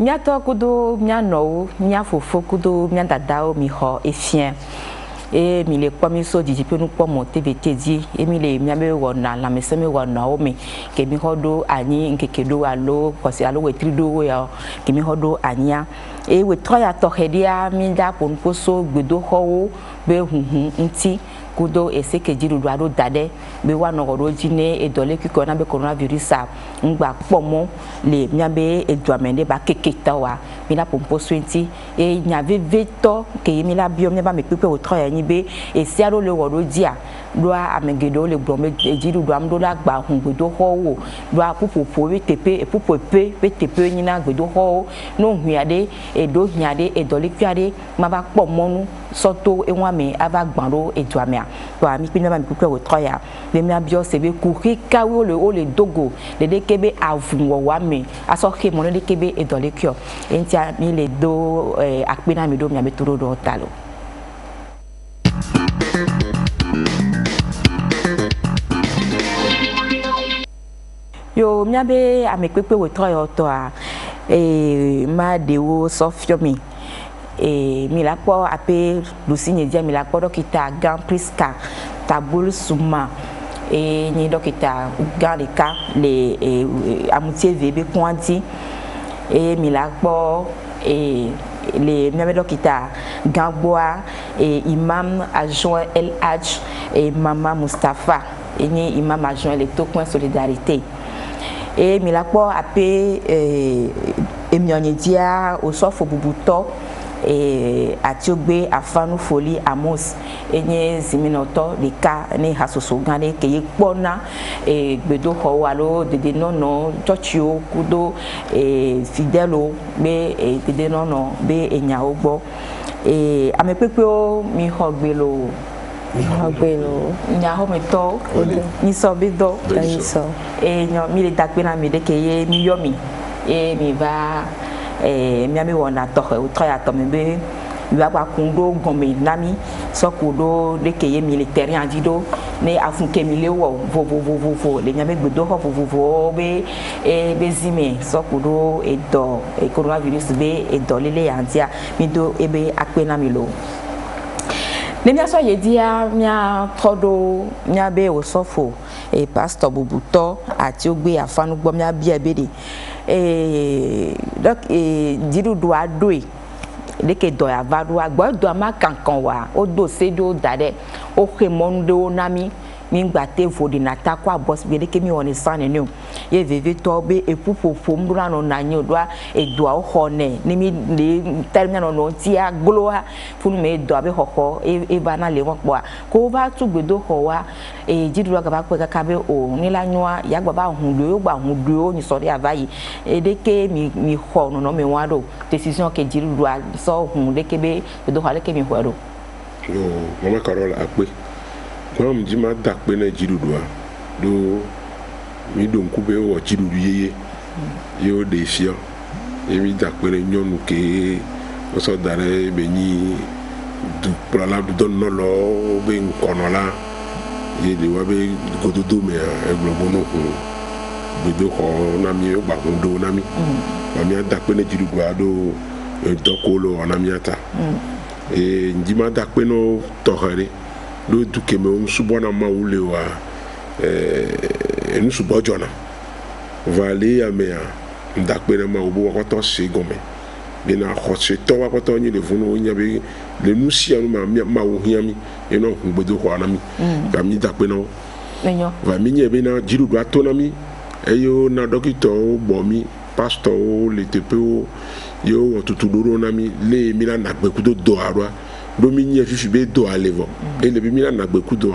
mia to kudo mia no mia fofo kudo mia dadao mi ho efien e mi le kwa mi so didi pe nu kwa mo TVT di e mi le mia be wona la me se me wona o mi ke mi hodo ani nkeke do alo kosi alo we trido we ya ke mi hodo ania e we troya to hedia mi da pon poso gbedo ho be hunhun nti kudo ese ke jiru do ado dade be wa no ro jine e dole ki ko na be coronavirus a ngba pomo le mia be eduamende ba keketa wa mi la pompo swenti e nya veveto ke mi la biom ne ba me pepe o troya ni be e si aro le wo dia do amegedo le gbome e jiru do am do la gba hun gbedo ho wo do apupopo we tepe e pupope be tepe ni na gbedo ho no huade e do hiade e dole kwiade ma ba pomo nu soto e wa me ava gbaro eduamea to ami pe na mi pepe o troya le mi abio se be kurika wo le o le dogo le de kebe avun wo wa me aso ke mo le de kebe e dole kyo entia mi le do akpena mi do mi abetoro do talo yo mi abe amepepe o troya to a ma de wo sofio mi mi la po ape Lucigne dia mi la po dokita Gan Priska Tabul Suma ni dokita Gan Leka le Amutie Vebe Kwanti mi la po le mi dokita Gamboa imam adjoint El Hadj Mama Mustafa ni imam adjoint le Tokwen Solidarité mi la po ape Emione dia Osofo Bubuto Atiogbe Afanu Foli Amos enye ziminoto leka ne hasoso gane ke yekpona gbedo ho alo dede nono churchio kudo fidelo be dede nono be enya ogbo amepepe o mi hogbelo nya ho meto ni so bido ni so nyo mi le dakpe na mi de ke ye mi yomi mi va miami wona to o troya to me be wa kwa kundo gome nami so kudo de keye militaire andido ne afunke mi le wo vo le nyame gbedo ho vo be be zime so kudo e do coronavirus be e do lele andia mi do ebe akpena mi lo ne mi aso ye dia mia todo mia be o sofo pastor Bubuto ati ogbe afanu gbo mia bia ebede donc diru do adoe leke do ya vadu agbo do ma kankan wa o do se do dade o kemon do nami mi gba te vodi na takwa boss be leke mi woni san ni o ye veve to be epupofo mbura no na nyi do e do o ho ne ni mi le terminal no ti agloa funu me do be hoho e bana le won po ko ba tu gbedo ho wa jidu ga ba pe ka be o ni la nwa ya gba ba hun do ni so de avayi e de ke mi ho no me wa do decision ke jidu do so hun de ke be do ha le ke mi ho do yo mama Carol akpe kwa mjima dakpe na jidudu do mi do nkube wo jidudu yeye yo de fia mi dakpe na nyonu ke o so dare be ni du prala du don no lo be nkono la ye de wa be gododo me eglobo no ko be do ko na mi o gba do na mi ma mi dakpe na jidudu do dokolo na mi ata njima dakpe no tohare do duke me subona maule wa enu subojona vale ya mea ndakpe na ma obo ko to se gome be na khoche to wa ko to ni le funu nya be le nusi anu ma wo hiami eno ngbedo ko anami ba mi dakpe no menyo va mi nye be na jiru do atonami eyo na dokito bo mi pastor le tepo yo otutudoro na mi le mi na nakbe kudo do arwa do mi nye fifi be do alevo e le bi mi na gbe kudo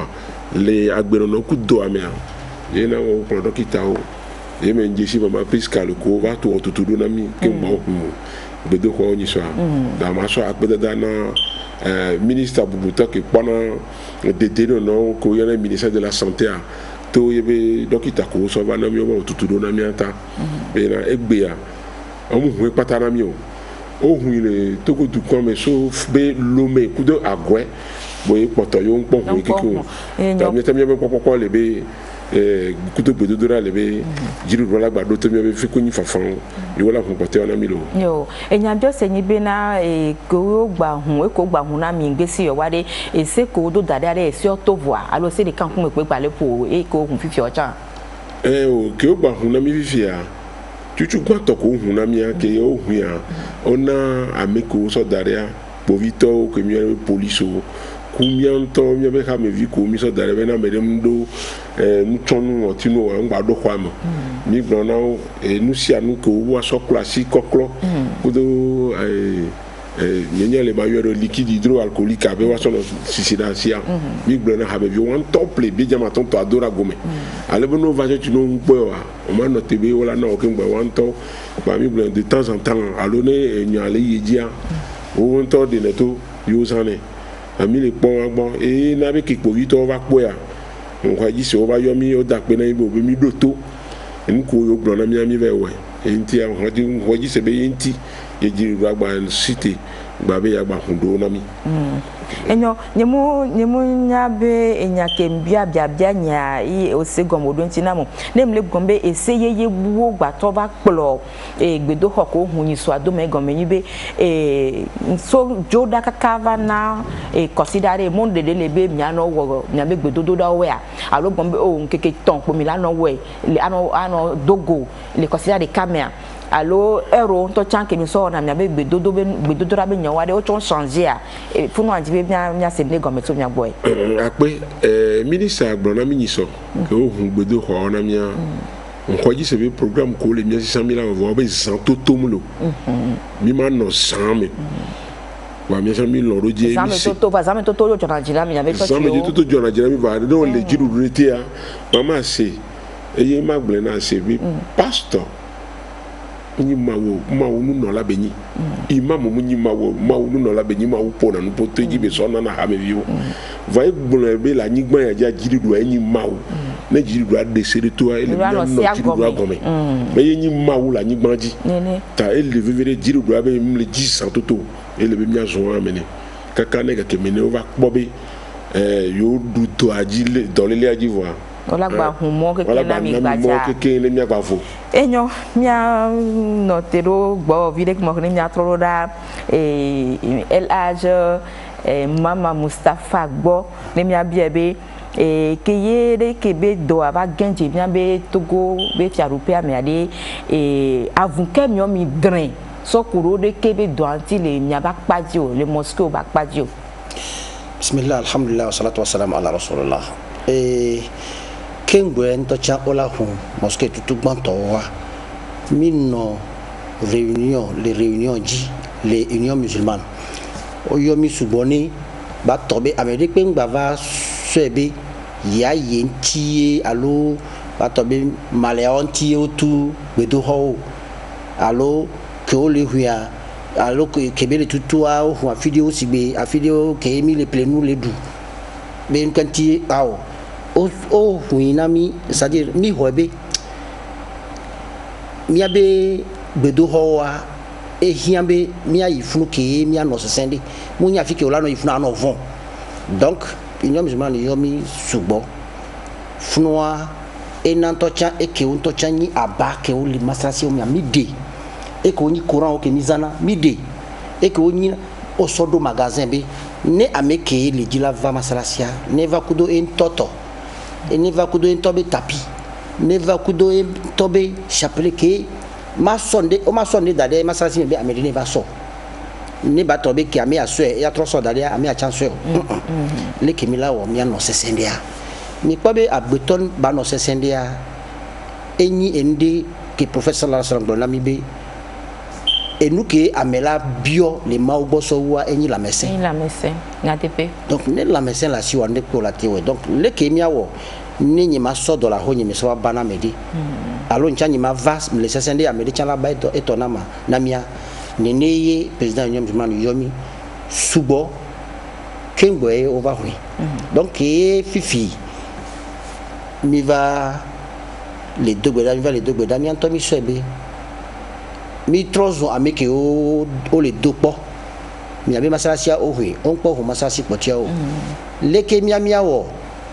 le agbero no kudo amea ye na o pro dokita o ye me njesi mama Priska le ko va to tutudu na mi ke mo be do ko ni so da ma so akbe da na ministre Bubuto ke pona de no ko ye na ministère de la santé a to ye be dokita ko so va na mi o tutudu na mi ata be na egbe ya omu hu pata na mi o huile toko du kon me so be lome kudo agwe boye poto yo npon hu kiku ta mi be popo le be kuto bedo dora lebe jiru rola gba do to mi be fi ko ni fafan yo la fun pote ona mi lo yo enya bio se nyi be na ko gba hun e ko gba hun na mi gbesi yo wade e se ko do dade are e se o to voa alo se de kan kun pe gba le po e ko hun fifi o chan o ke o gba hun na mi fifi a chuchu gba to ko hun na mi a ke o hun ya ona ameko so dare a povito ko mi police kumianto mi be ha me vi ko mi so dare be na me dem do mutonu otinu wa ngba do kwa mo mi gbona nu si anu ko wa so klasi koklo kudo nyenya le ba yoro liquide hydroalcoolique abe wa so no sisidasia mi gbona ha be vi one top le bi jama ton to adora gome ale bo no va je tu no ngbo wa o ma no tebe wala na o ke ngbo one top ba mi gbona de temps en temps alone nyale yejia o won de neto yo sane ami le pon agbon na be ki povi to va po ya nko ji se o ba yo mi o da pe na ibo be mi doto nko yo gbon na mi ve we enti a ho ji se be enti ye ji ru agba city gba be ya gba hundo na mi enyo nyemu nya be enya kembia bia nya i o se gomodo nti na mo nemle gombe ese yeye buwo gba to ba kplo gbedo hoko hunyi so ado me gomenyi be so joda kakava na consider mo de lebe mia no wo mia be gbedo do da we a alo gombe o nkeke ton po mi la no we le ano dogo le consider de camera allo ero to chanke mi so na mia be gbedodo ra be nyan wa de o chon changer a funu anji be mia se ne gomet so mia boy ape ministre agbona mi nyiso ke o hun gbedo ho na mia nkoji se be programme ko le mia 600 000 envoie be santo tomulo mi ma no 100 000 wa mia 100 000 euro je mi to yo jona jira mi be to so mi to jona jira mi va do le jiru rete a mama se eye magbele na se bi pastor ni mawo nu no la benyi imam mu ni mawo nu no la benyi mawo po na no po teji be so na na ha me viwo vai gbon be la ni gbon ya ja jiri do enyi mawo na jiri do ade sere to ele na no jiri do agome be enyi mawo la ni gbon ji ta ele vivere jiri do abe mle ji santoto ele be mi azo amene kaka ne ga kemene over kpobe yo du to aji le dolele aji voa ola gba humo keke na mi gbaja keke le mi agbafo enyo mia notero gbo vide mo ni mia troro da El Hadj Mama Mustafa gbo ni mia biebe keye de kebe do aba genje mia be Togo be fiarupe amiade avunke mi o mi drin so kuro de kebe do anti le mia ba paji o le mosque ba paji o bismillah alhamdulillah wassalatu wassalamu ala rasulillah kengwe nto cha ola hu mosque tutu gbanto wa minno les réunions les unions musulmanes o yomi suboni ba tobe amede pe ngba va swebe ya yenti alo ba tobe maleonti otu bedo ho alo ke o le huya alo ke be le tutu a hu a video sigbe a video ke mi le plenu le du ben kanti ao o huinami c'est-à-dire mi hobe mi abe bedo howa e hiambe mi ayi funu ke mi ano sesende mo nya fi ke ola no ifunu ano von donc union musulmane yo mi subo funua e nan to cha e ke on to cha ni aba ke o li mastrasi o mi amide e ko ni courant o ke mizana mide e ko ni o sodo magasin be ne ameke le dila va mastrasia ne va kudo en toto e ne va kudo en tobe tapi ne va kudo en tobe chapelet ke ma sonde dade mastrasi be amede ne va so ne ba tobe ke ame aswe ya troso dade ame a chanswe le ke mi la wo mi ano sesendia mi kwabe agbeton ba no sesendia enyi ende ke professeur sallallahu alaihi wasallam na mi be enuke amela bio le maugbo so wa enyi la messe na tepe donc ne la messe la si wande ko la tewe donc le ke mi awo ni nyi ma so do la ho nyi mi so bana medi alo ncha nyi ma vas le sesende amedi chala ba eto na ma na mia ne neye président union musulmane yomi subo kengbo e over hui donc fifi mi va les deux gbeda mi anto mi swebe mi trozo ameke o le dopo mi abe masalasia o hui on po ho masalasi potia o leke mi amiawo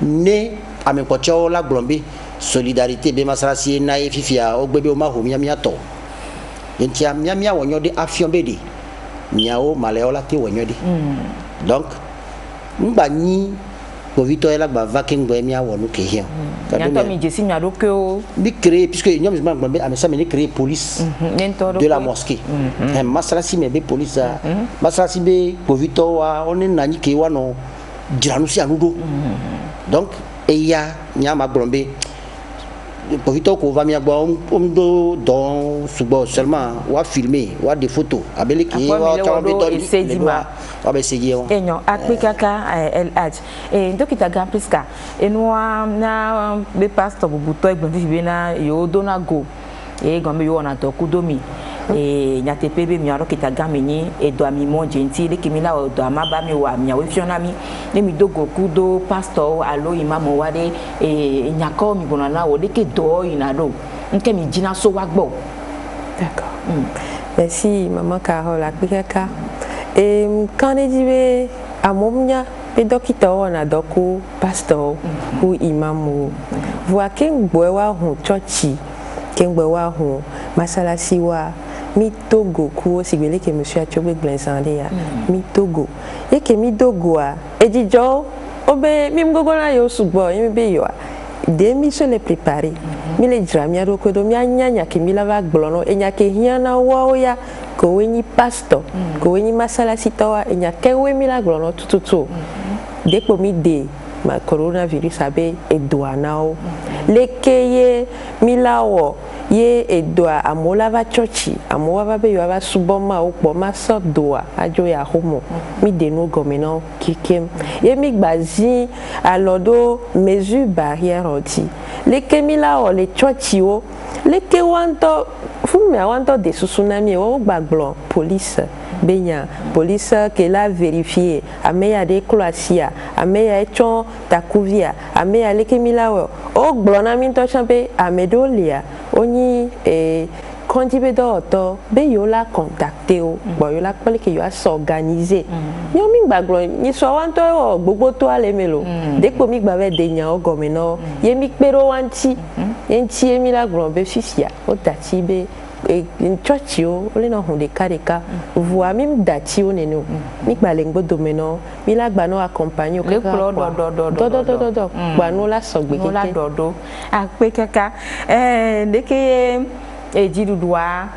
ne ame kpɔtsɛwo la gblɔm be solidarité be masalasi na ye fifia wogbe be woma ho miatɔ yentia mia wɔ nyɔ de afiɔ be de miawo malɛwo la te wɔ nyɔ de donc ngba nyi kpovitɔ ye la gba va keŋgbɛ miawɔ nu ke hiã nyatɔ mi dzesi mia ɖokuiwo bi créé puisque nyɔnu ma gblɔm be ame sia ame ne créé police de la mosquée masalasi me be police a masalasi be kpovitɔwoa wo ne na nyi ke woanɔ dzra nu sia nu ɖo donc eya nya ma gblɔm be kpovitɔwo ko va mia gbɔ wo dɔ sugbɔ seulement wa filmer wa de photo abele ke wa caman be dɔ le doa wa be segi wa enyo akpe kaka LH dokita Gampriska enua na be pastor bubutɔ egbɔnti be na yo dona go gɔmbe yo na dɔ kudomi nyatepe be mi aro kita gamenyi edo ami mo jenti le kimi la edo amaba mi wa mi awe fiona mi le mi dogo kudo pastor alo imam wa de nyako mi bona na wo de ke do ina do nke mi jina so wa gbo. D'accord. Merci maman Carole akpekaka quand on dit be amomnya be dokita ona doku pastor ou imam ou voa ken gbowa hu churchi ken gbowa hu masalasi wa mi Togo ku sigbele ke monsieur Achogbe Glensande ya mi Togo e ke mi Dogo a ejijo obe mi mgogo na yo sugbo mi be yo de mi se le préparer mi le dra mi aro ko do mi anyanya ke mi lava gblono enya ke hiana wa ya ko weni pastor ko weni masala sitawa enya ke we mi la gblono tututu depo mi de ma coronavirus abe edouanao lekeye milawo ye edoa amola va chochi amowa va be yo va suboma o po ma so doa ajo ya homo mi de no gomena kikem ye mi gbazi alodo mesure barrière oti leke milawo le chochi o leke wanto fumi wanto de susunami o gbagblo police benya police ke la vérifier ameya de kloasia ameya echon takuvia ameya leke milawo o gblona mi to champe amedolia oni kondibe do to be yo la contacter o bo yo la pele ke yo a s'organiser yo mi gbaglo ni so wan to gbogbo to ale melo depo mi gba ve de nya o gomena ye mi pero wanti enti emi la glo be fifia o dati be in church yo ole no hunde kareka voa mi dati o nenu mi gba le ngbo domeno mi la gba no accompagner o le klo do gba no la sogbe keke la dodo akpe kaka deke ejidudua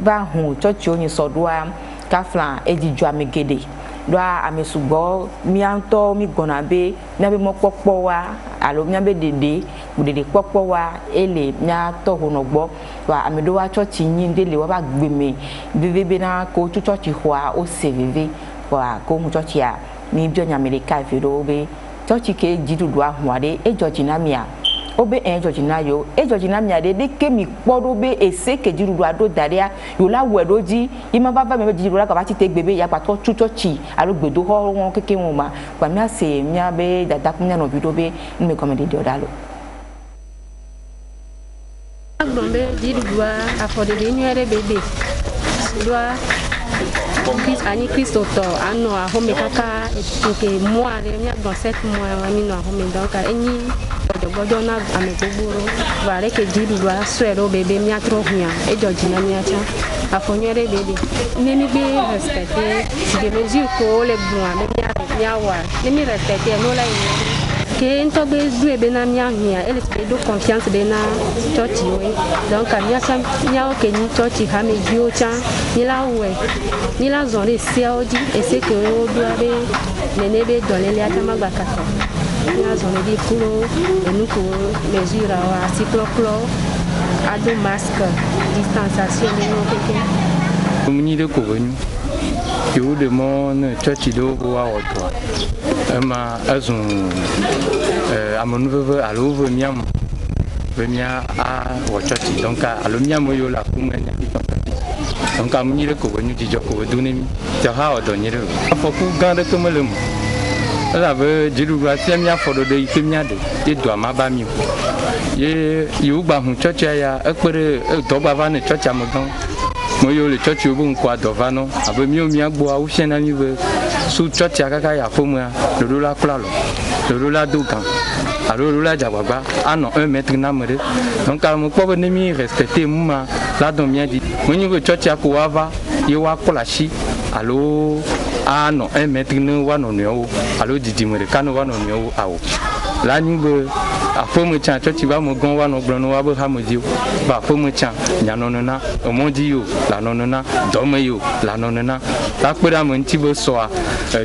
va hu church o ni sodua kafla ejijo amegede doa amesugbo mi anto mi gbona be mi mo popo wa alo mi be dede popo wa ele mi ato honogbo wa amedo wa church yin dele wa ba gbeme bebe na ko church hwa o seveve wa ko mu church ya mi bi onya america fero be church ke jidudua hwade ejoji na mia obe ejoji na yo ejoji na mia de ke mi kpodo be ese ke jidudua do daria yo la wedoji ima baba me jidudua ka ba ti te gbebe ya pa to church alo gbedo ho won keke won ma kwa mi ase mi abe dada kunya no video be me komedi de odalo Agdombe jidudua afode de nyere bebe doa Chris ani Christophe ano a home kaka nke mois de mi dans 7 mois ami no home donc eni dogodo na ame gboro vare ke jidudua swero bebe mi atro hia e joji na mi acha afonyere bebe ne mi be respecter de mesure ko le bon mi awa ne mi respecter no la que en tobe due bena mia hia ele se do confiance bena church we donc mia sam mia o ke ni church ha me bio cha ni la we ni la zone se odi e se que o do abe nene be dole le ata magbaka ni la zone di kuro e nu ko mesure wa cycloclo ado masque distanciation de no keke community de convenu yo de mon church do wa oto ma azun amonuve alove miam venia a church donc alo miam yo la kumenya donc amuni le convenu di joko donemi ta ha odo nyire foku gande kemelem la ve jiru ga semia fodo de ikemia de do amaba mi ye yu gba hu church ya ekpere do gba va ne church amogan mo yo le church yo bon kwa do va no abe mi o mi agbo a u shena ni ve su church akaka ya fomu ya lolo la kula lo lolo la dogan alors là jababa ano 1 mètre na mere donc am ko be mi respecter muma la don bien dit moni go church akwa yewa kolashi alors ano 1 mètre ne wa no nyo alors didi mere kanu wa no nyo awo la ni be afo mo chan church ba mo gon wa no gbon wa be ha mo dio ba afo mo chan nya no no na o mo di yo la no no na do me yo la no no na la pe da mo nti be so a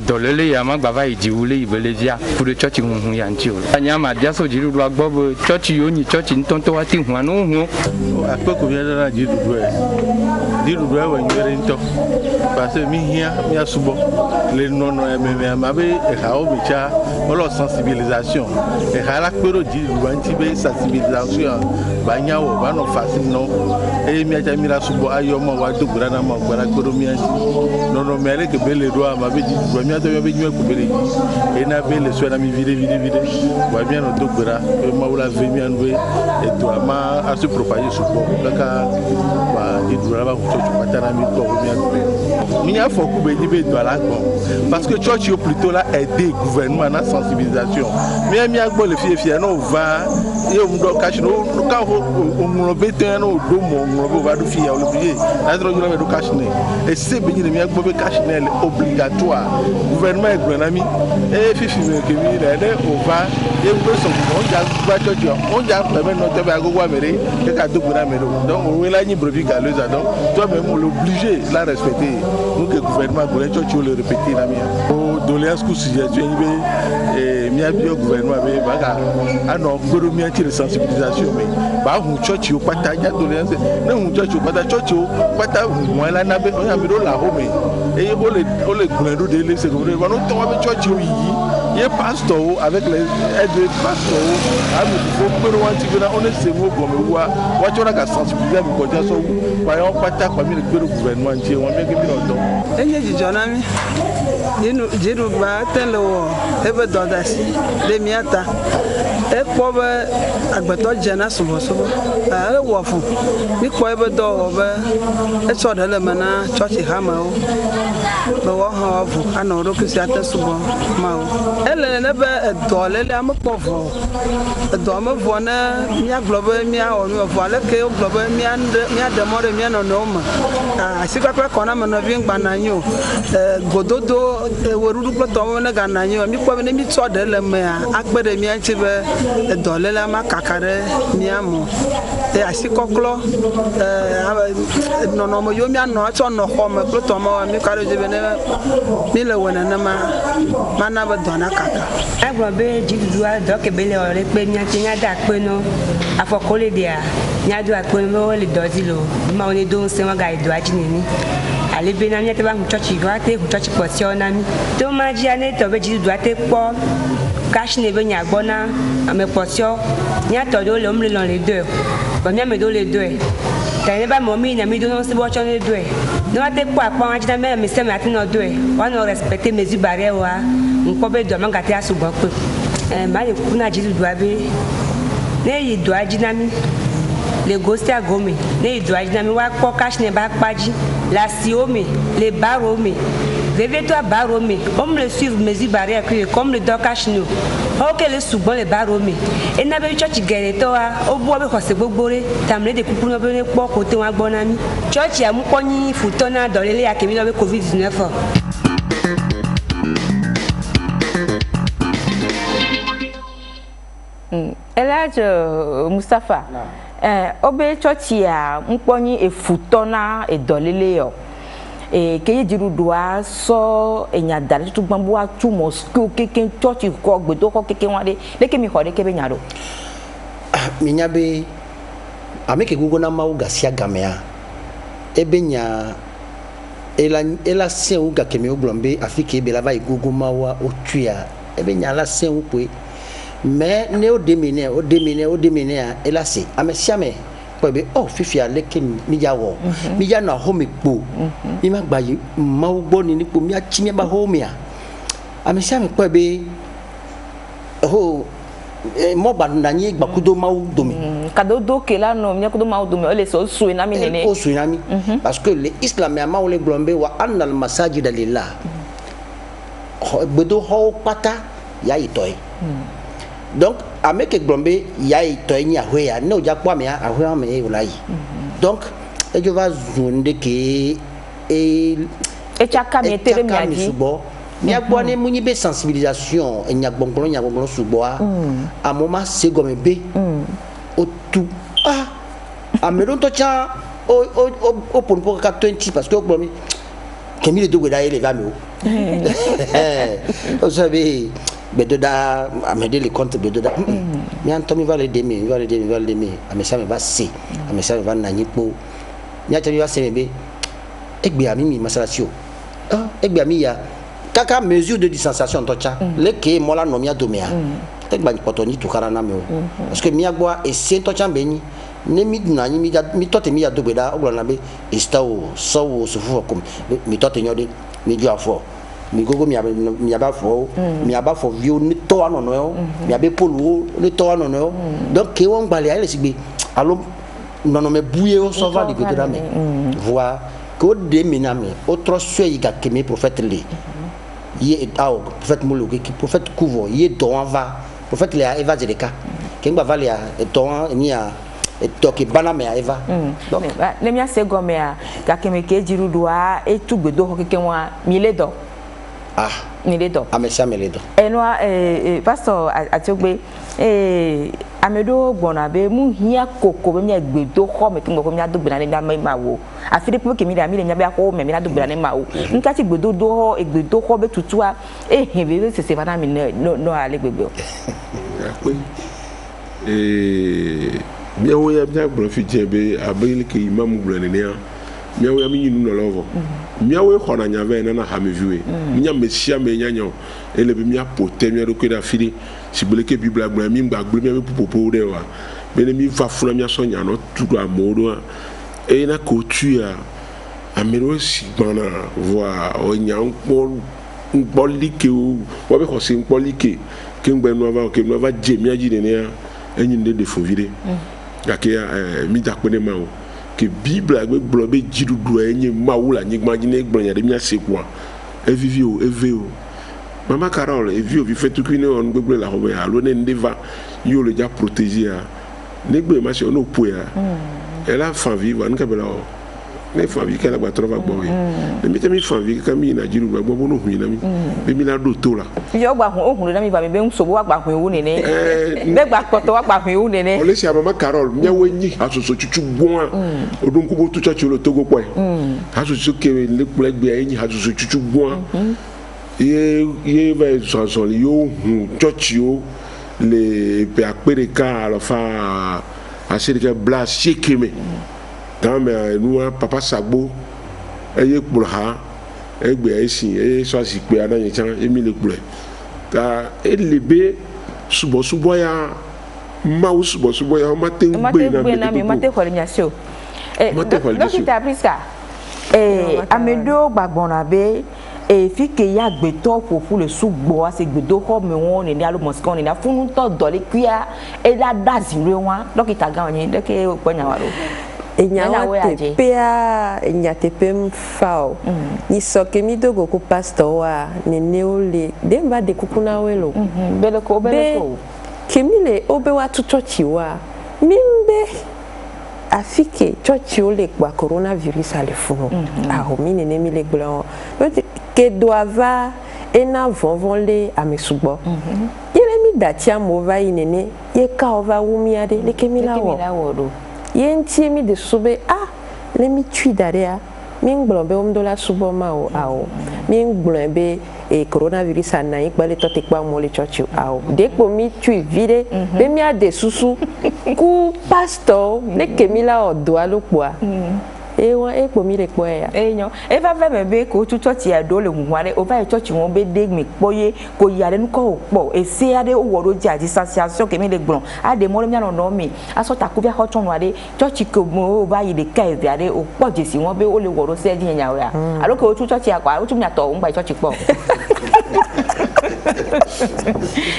dolele ya ma baba idi wule ibele dia pour le church hun ya nti o anya ma dia so jiru lo gbo be church yo ni church ntonto wa ti hun anu hun ape ko bi na jiru do e wa nyere nto parce que mi hia mi asubo le nono e me ma be e ha o bicha o lo sensibilisation e ha la pero jiru wa nti be sensibilisation ba nyawo ba no fasim no e mi aja mi la subo ayo mo wa do grana mo gbara pero mi anti nono me le ke bele do ma be jiru mi ato be nyu ko bele e na bele so na mi vide wa mi no do gbara e ma wala ve mi anwe e to ama a se propager subo ka wa jiru la ba ko to patana mi ko mi anwe mi a fo ku be ni be do ala gbon parce que church yo plutôt là aider gouvernement na sensibilisation mi agbo le fie no va e o ndo cash no ka o mo beten no do mo va do fie o le obligé na tro jura do cash ne et c'est be ni mi agbo be cash ne obligatoire gouvernement e grenami e fifi me ke mi le de o va e go so mo ja ba church o ja pe me no te ba gogo amere e ka do gbona me donc o we la ni brevi ka le za donc toi même on l'obligé la respecter nous que gouvernement go le church o le répéter na mi o doléance ku situation ni be e mi abio gouvernement be ba ka ano gboro mi anti sensibilisation me ba hu church o pata ja doléance na hu church o pata hu mo la na be o ya mi do la ho me e o le gboro de le se go ba no to wa be church o yi ye pastor o avec les aides pastor o a mi fo gboro wan ti na on se mo go me wa chora ka sensibiliser mi ko ja so ba yo pata kwa mi le gboro gouvernement ti won me ke mi no do enye jijona mi nínú jiru ba tẹ́lẹ̀ wọ̀ ebe dọ̀dà sí lèmi ata ẹ kpọ́ bẹ agbẹ̀tọ̀ jẹna sọ̀bọ̀sọ̀bọ̀ ẹ wọ̀ fún mi kpọ́ ebe dọ̀ wọ̀ bẹ ẹ sọ̀ dẹ́ lẹ̀ mẹ́ na chọ́ọ̀chì ha mẹ́ o bẹ wọ́ hàn wọ̀ fún anà ọ̀rọ̀ kìsì atẹ́ sọ̀bọ̀ ma o ẹ lẹ̀ ne bẹ ẹ̀dọ̀ lẹ́lẹ́ ame kpọ̀ vọ̀ ẹ̀dọ̀ ame vọ̀ ne mia gblɔ bẹ mia wọ̀ mi vọ̀ ale ke gblɔ bẹ mia dẹmɔ ɖe mia nɔnɔwo me asikpakpɛ kɔ na me nɔvi ŋgbana nyi o gododo worudu kple tɔwo ne gana nyi o mi kpɔ be ne mi tsɔ ɖe le mea akpe ɖe mia ŋuti be dɔléla ma kaka ɖe mia mo asikɔklɔ nɔnɔme yiwo mianɔ tsɔ nɔ xɔ me kple tɔmewo mi ka ɖe dzi be ne mi le wɔ nenema mana be dɔ na kaka. agblɔ be dziɖuɖua dɔ ke be le wɔ ɖe kpe miate miade akpe no afɔko le ɖea miado akpe no be wole dɔ dzi lo ma wole do ŋusẽ wa gayi dɔa dzi neni ale be na miate ba hu tsɔtsi do ate hu tsɔtsi kpɔtɔwo na mi to ma dzia ne tɔ be dziɖuɖu ate kpɔ kashi ne be nya gbɔ na ame kpɔtɔwo miatɔ ɖewo le womle lɔ̃ le doe bɔn miame ɖewo le doe ta ne ba mɔ mi na mi do ŋusẽ be wɔtsɔ ne doe ne wa te kpɔ akpɔ wa dzi na me ame sia me ate nɔ doe wa nɔ respecter mesure barrière wa ŋkpɔ be dɔ magate asugbɔ kpe ma le ku na dziɖuɖua be ne yi dɔa dzi na mi le gosia gome ne idua dzi na mi wa kpɔ kashi ne ba kpa dzi le asiwo me le baro me vevietɔ baro me wɔm le suivre mesure barrière que comme le dɔ kashi ne o wɔwo ke le sugbɔ le baro me ena be tsɔtsi geɖetɔa wobu be xɔse gbogbo ɖe tamle de kuku na be ne kpɔ kote wa gbɔ na mi tsɔtsia mu kpɔ nyi futɔ na dɔlele ya ke mi lɔ be covid-19 Elhadj Mustapha obe tsɔtsia ŋkpɔnyi efutɔ na edɔlele yɔ ke ye dziɖuɖua sɔ enya da ɖe tutu gbãbo atu mɔsikewo keke tsɔtsi xɔ gbedoxɔ keke wa ɖe leke mi xɔ ɖe ke be nya ɖo mi nya be ame ke gogo na mawu gasia gamea ebe nya ela sewu gake mi wo gblɔm be afi ke be la va yi gogo mawua wotuia ebe nya la sewu koe mais ne o demine a ela se ame siame ko be oh fifia leke mi ja wo mi ja na ho me kpo mi ma gba yi mawu gbo ni kpo mi a chi mi ba ho mi a ame siame ko be ho mo ba na nyi gba kudo mawu domi kado do ke la no mi kudo mawu domi o le so su na mi nene o su na mi parce que le islam ya mawu le glombe wa annal masajid lillah gbedo ho pata ya itoy donc ameke glombe yai to enya hwe ya no ja kwa me ahwe me ulai donc e je va zunde ke e chaka me tere mi adi mi agbo ni munyi be sensibilisation enya gbongbon subo a moma se gome be o tu amero to cha o pon pour 20 parce que glombe kemi le dogo da ele va me vous savez bedoda amede les comptes bedoda mi antomi va le demi amesa me va si amesa me va nanyipo mi atemi va se be egbe ami mi masalasio egbe ami ya kaka mesure de distanciation to cha le ke mola no mi adomea egba potoni to karana me parce que mi agboa e se to cha beni ne mi nanyi mi tote mi ya dogbeda oglo na be istawo so fu kom mi tote nyode mi ju afo mi gogo mi aba fo vio ni to anono yo mi abe polu ni to anono donc ke won gbale ale sigbe alo nono me bouye o so va di godo da me voir ko de miname autre soyi ga kemi prophète le ye au prophète mulu ki prophète couvre ye don va prophète le eva zedeka ke ngba vale ya don ni ya toki bana me eva donc le mia se gome a ga kemi ke jiru doa e tugbedo ho keke wa mi le do ni le do amesa me le do enwa pastor atiogbe amedo gbona be mu hia koko be mi egbedo ho me tingo ko mi adogbe na ni ma wo afide pe ke mi da mi le mi ba ko me mi adogbe na ni ma wo nka ti gbedo do ho egbedo ho be tutua be se bana mi no ale gbegbe miawo ya bia gbro fi jebe abele ke imam gbro ne ne miawo ya mi yinu no lovo miawo ko na nya ve na ha me viwe nya mesia me nya nyo ele bi mia pote mi ro ko da fili sibele ke bibla gbro mi gbagbe mi popo de wa be ne mi va funa mi so nya no tudo amodo e na ko tuya amero si bana voa o nya npo like o wo be ko si npo like ke ngbe no va ke no va je mi aji ne enyi de fo vide gake mi jakpene ma o ke bible agbe gblo be jidudu enyi ma wula nyigma jine gblo nya de mi asekwa evivi o eve o mama Carole evi o vi fetu kine on gbegble la hobe alo ne ndeva yo le ja protéger a negbe ma se ono po ya ela fa vivre nka bela o ne fa vi kala gba trova gbo yi ne mi temi fa vi ka mi na jiru gbo bo no hu na mi be mi na do to la yo gba hun ohun na mi ba mi be nso bo wa gba hun ewu nene be gba poto wa gba hun ewu nene o le se mama Carole mi awo nyi asoso chuchu gbon odun ko bo tu church lo togo po asoso ke le pule gbe enyi asoso chuchu gbon ye va so yo church yo le pe apere ka ala fa asirike bla shekeme dans nous papa sagbo eye kpulha egbe esi so sikpe adanye chan emile kpule ta elebe subo ya ma subo ya mate ngbe na mi mate coordination dokita Priska amedo gbagbona be fi ke ya gbeto pour le sugbo ase gbedo ko me won ni alo mosiko ni funu to dole kuya e la dazire wa dokita ga onyin de ke oponya wa lo enyatepe mfao ni soke mi dogo ko pastor wa ne neole demba de kukuna welo beleko kemile obe wa tu church wa mimbe afike church ole kwa coronavirus ale funo aho mine ne mile gblon ke doava ena vonvonle amesugbo yele mi datia mova inene ye ka ova wumiade le kemila wo yenti mi de sobe le mi tui daria mi ngblobe omdola subo ma o awo mi ngblobe coronavirus na ikbale to tekpa mo le church awo depo mi tui vide be mi ade susu ku pastor le kemila odo alopwa won ekpo mi le po ya enyo e va ve me be ko tu church ya do le hunware o va church won be de mi poye ko yare nu ko po e se ade o woro ji association ke mi le gbon ade mo le mi no mi aso ta ku via ho tun ware church ko mo o va yi de kai ade o po jesi won be o le woro se ji nya wa alo ko tu church ya kwa o tu mi ato o ngba church po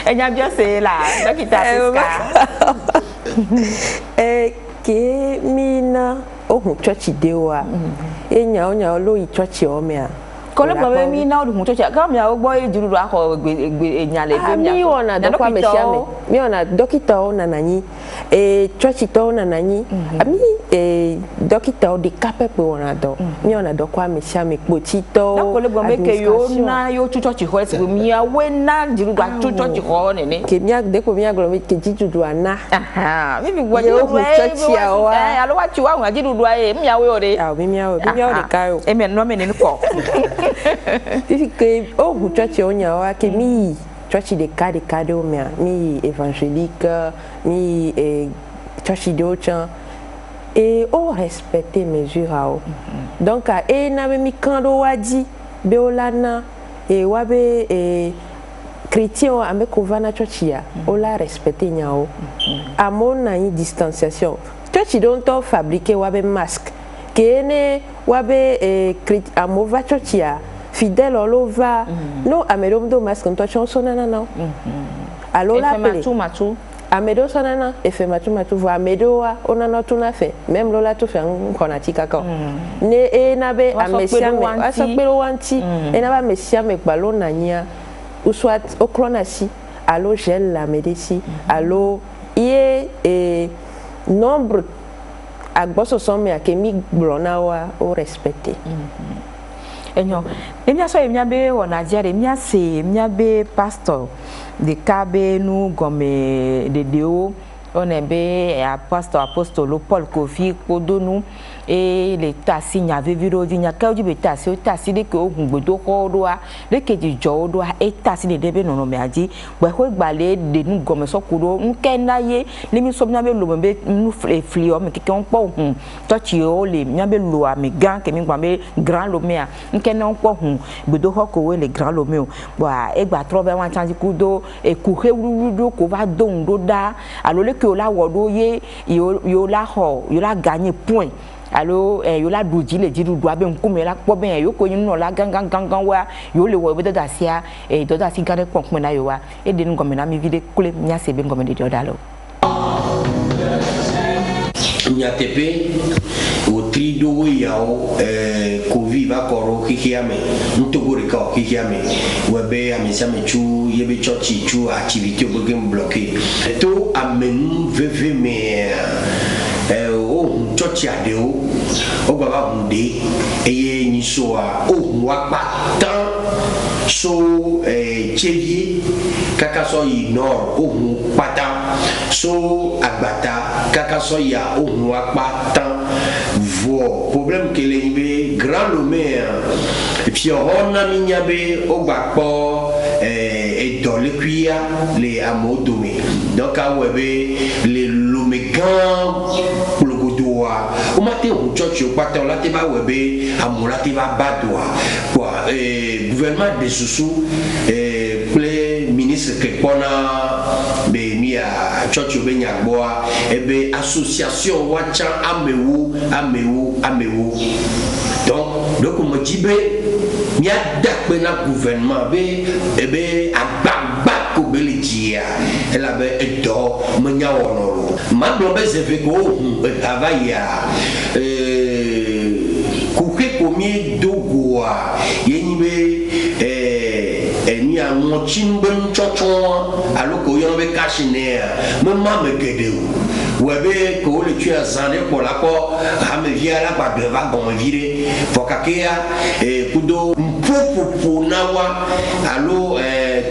enya bia se la dokita Priska ke mina ohun church dewa enya onya lo yi church o me a Quand le problème est là, on touche. Quand il y a un boy du droit, il y a les deux. Mi on a donc quoi messiame. Mi on a dokito nanani et chochito nanani. Ami et dokito de capé pour on a donc. Mi on a donc quoi messiame potito. Donc le problème que yo na yo tu chochi ho c'est mi a wena du droit tu chochi ho nene. Que mi a de ko mi a glomé que du droit na. Ah, mi bi gwa yo chochi a wa. Alo wa tu wa wa du droit e mi a we ore. Ah, mi a de kayo. E me no me ne ko. Dice que oh chochi onya wa que mi chochi de cadeau mi évangélique mi chochi d'autres et on respecte mesures donc et na mi kando wadi beolana et wabe et chrétien ame kovana chochi ya on la respecter nyao à mon une distanciation chochi donc on fabriquer wabe masque kene wabe amo va chochi ya fidèle on va non amedo do masque on touche sonana non alors la matu amedo sonana e fait matu vo amedo on a notre na fait même lola to fait un konatika ka ne e na be amesiame asopelo wanti e na ba mesiame gbalo na nya ou soit au clonasi allo gel la médecine allo ie et nombre agboso somme akemi blona wa o respecter enyo emia so emia be wona jare emia se emia be pastor de kabe nu gome de deo on be apostolo Paul Kofi Kodonu et les tassi nya viviro di nya ka oji be tassi de ke ogun gbodo ko doa de ke di jo doa e tassi de be no me aji we ho gbale de nu gome so kuro nke na ye ni mi so nya be lo be nu fli o me ke on po hun touch o le nya be lo ami gan ke mi gba be grand lo me a nke na on po hun gbodo ho ko we le grand lo me o wa e gba tro be wan chanji kudo e ku he wurudo ko va don do da alo le ke o la wodo ye yo la gagner point allo yo la doji le jiru do abe nkume la po ben yo ko yin no la gangan wa yo le wo be da sia e do da si gare pon na yo wa e de ngome na mi vide kule nya se be ngome de dalo nya tepe o trido yao covid va koro kikiame ntogori ka kikiame webe amesame chu yebe chochi chu activité o game bloqué to amenu veve me o chochi adeo o baba hunde eye nyiso a o wa patan so chevier kaka so yi nord o patan so agbata kaka so ya o wa patan vo problème que les grand lomé et puis on a minyabe o gbapò et dans le cuir les amodomé donc a webe les lomégan pour le godoa o matin on church o pata la te ba webe amola te ba badoa quoi gouvernement de sous ple ministre que pona be mia church be nyagboa ebe association wacha amewu donc mo jibe mia dakpe na gouvernement be ebe agbagba ko bele dia ela be edo mo nya wonoro ma do be zeve ko avaya kuke komi dogoa yenibe ni a mo chimben chocho aloko yo be kashine mo ma me gedeu webe ko le tu azande pour la ko ame via la ba de va bon vire pour kakea kudo mpupu nawa alo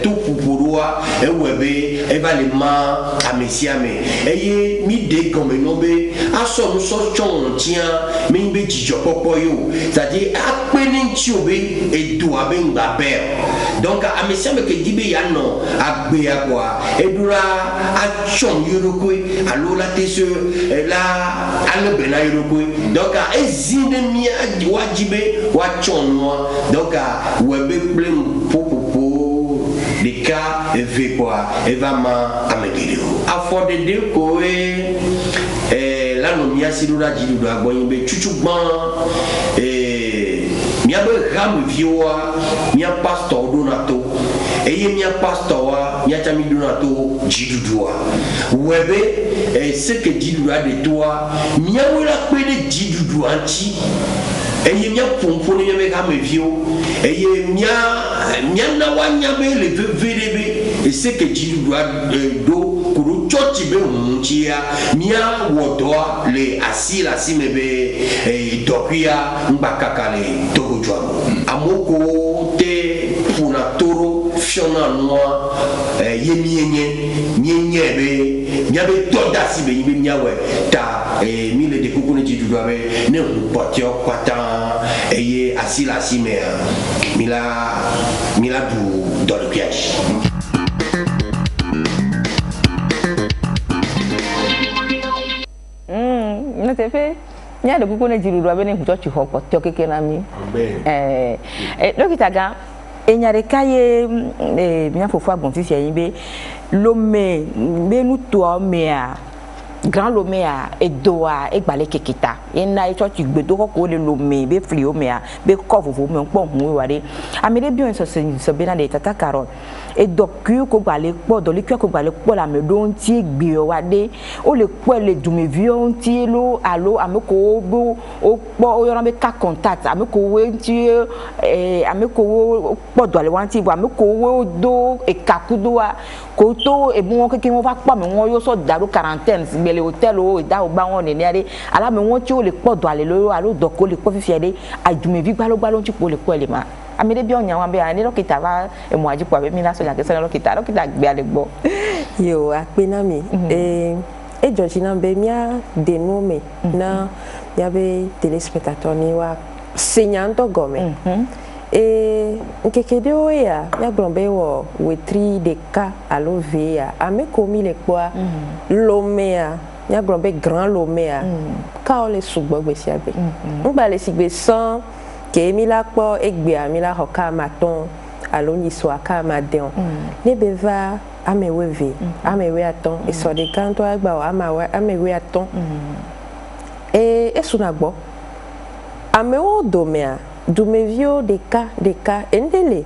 tu pupurua webe e va le ma amesiame eye mi de comme nobe aso no so chon tia mi be jijo popo yo c'est-à-dire apeni chiobe e do abe ngba donc amesiame ke dibe ya no agbe akwa edura achon yoroko alo la teso la alebena yoroko donc ezinde mi wajibe wachonwa donc webe blem popopo les cas fait quoi evama amegiro affordé de ko la no mia silura jidu agboyimbe chuchugban mia be ram vioa mia pastor donato eye mia pastor wa mia chami donato jidudua webe ce que jidudua de toi mia wala pe de jidudu anti eye mia pompo ne me ka me vio eye mia na wanya be le veve et c'est que tu dois do kuru choti be munchia mia wodoa le asila simebe dokia mbakaka le togo jwamo amoko te puna toro fiona noa nyenye be nyabe toda sibe yibe nyawe ta mile de kokone jidu dobe ne potio kwata eye asila sime mila du do le piège. Nete fe nya de kokone jidu dobe ne hutochi ho potio keke na mi dokita ga enyare kaye mia fofo agbonti se yin be lome be nu to mea grand lome a edoa egbale kekita ena e church gbedo ko le lome be fli o mea be ko fofo me npo hu ware amede bi on so be na de tata carol e doku ko gbale po do le ko gbale po la me do nti egbe o wade o le po le dume vi o nti lo alo ameko bo o po o yoran be ka contact ameko we nti ameko wo po do le wanti bo ameko wo do e kakudo a ko to e bu won keke won fa po me won yo so daro quarantaine gbele hotel o da o ba won ni ade ala me won ti o le po do ale lo alo do ko le po fifi ade ajume vi gbalo nti po le po ele ma amede bi onya wan be ani dokita ba e mo ajipo abe mi la so ja ke se dokita gbe ale gbo yo apena mi e Georgina be mia de nome na ya be téléspectateur ni wa segnando gome nkekede o ya grombe wo wetri de ka alo via ame komi le kwa lomea ya grombe grand lomea ka o le sugbo gbe si abe ngba le sigbe san ke mi la po egbe ami la hoka maton alo ni so aka ma deon ne beva amewe ve amewe aton e so de kanto agba o amewe aton e suna gbo amewo domea Dumevio de cas endele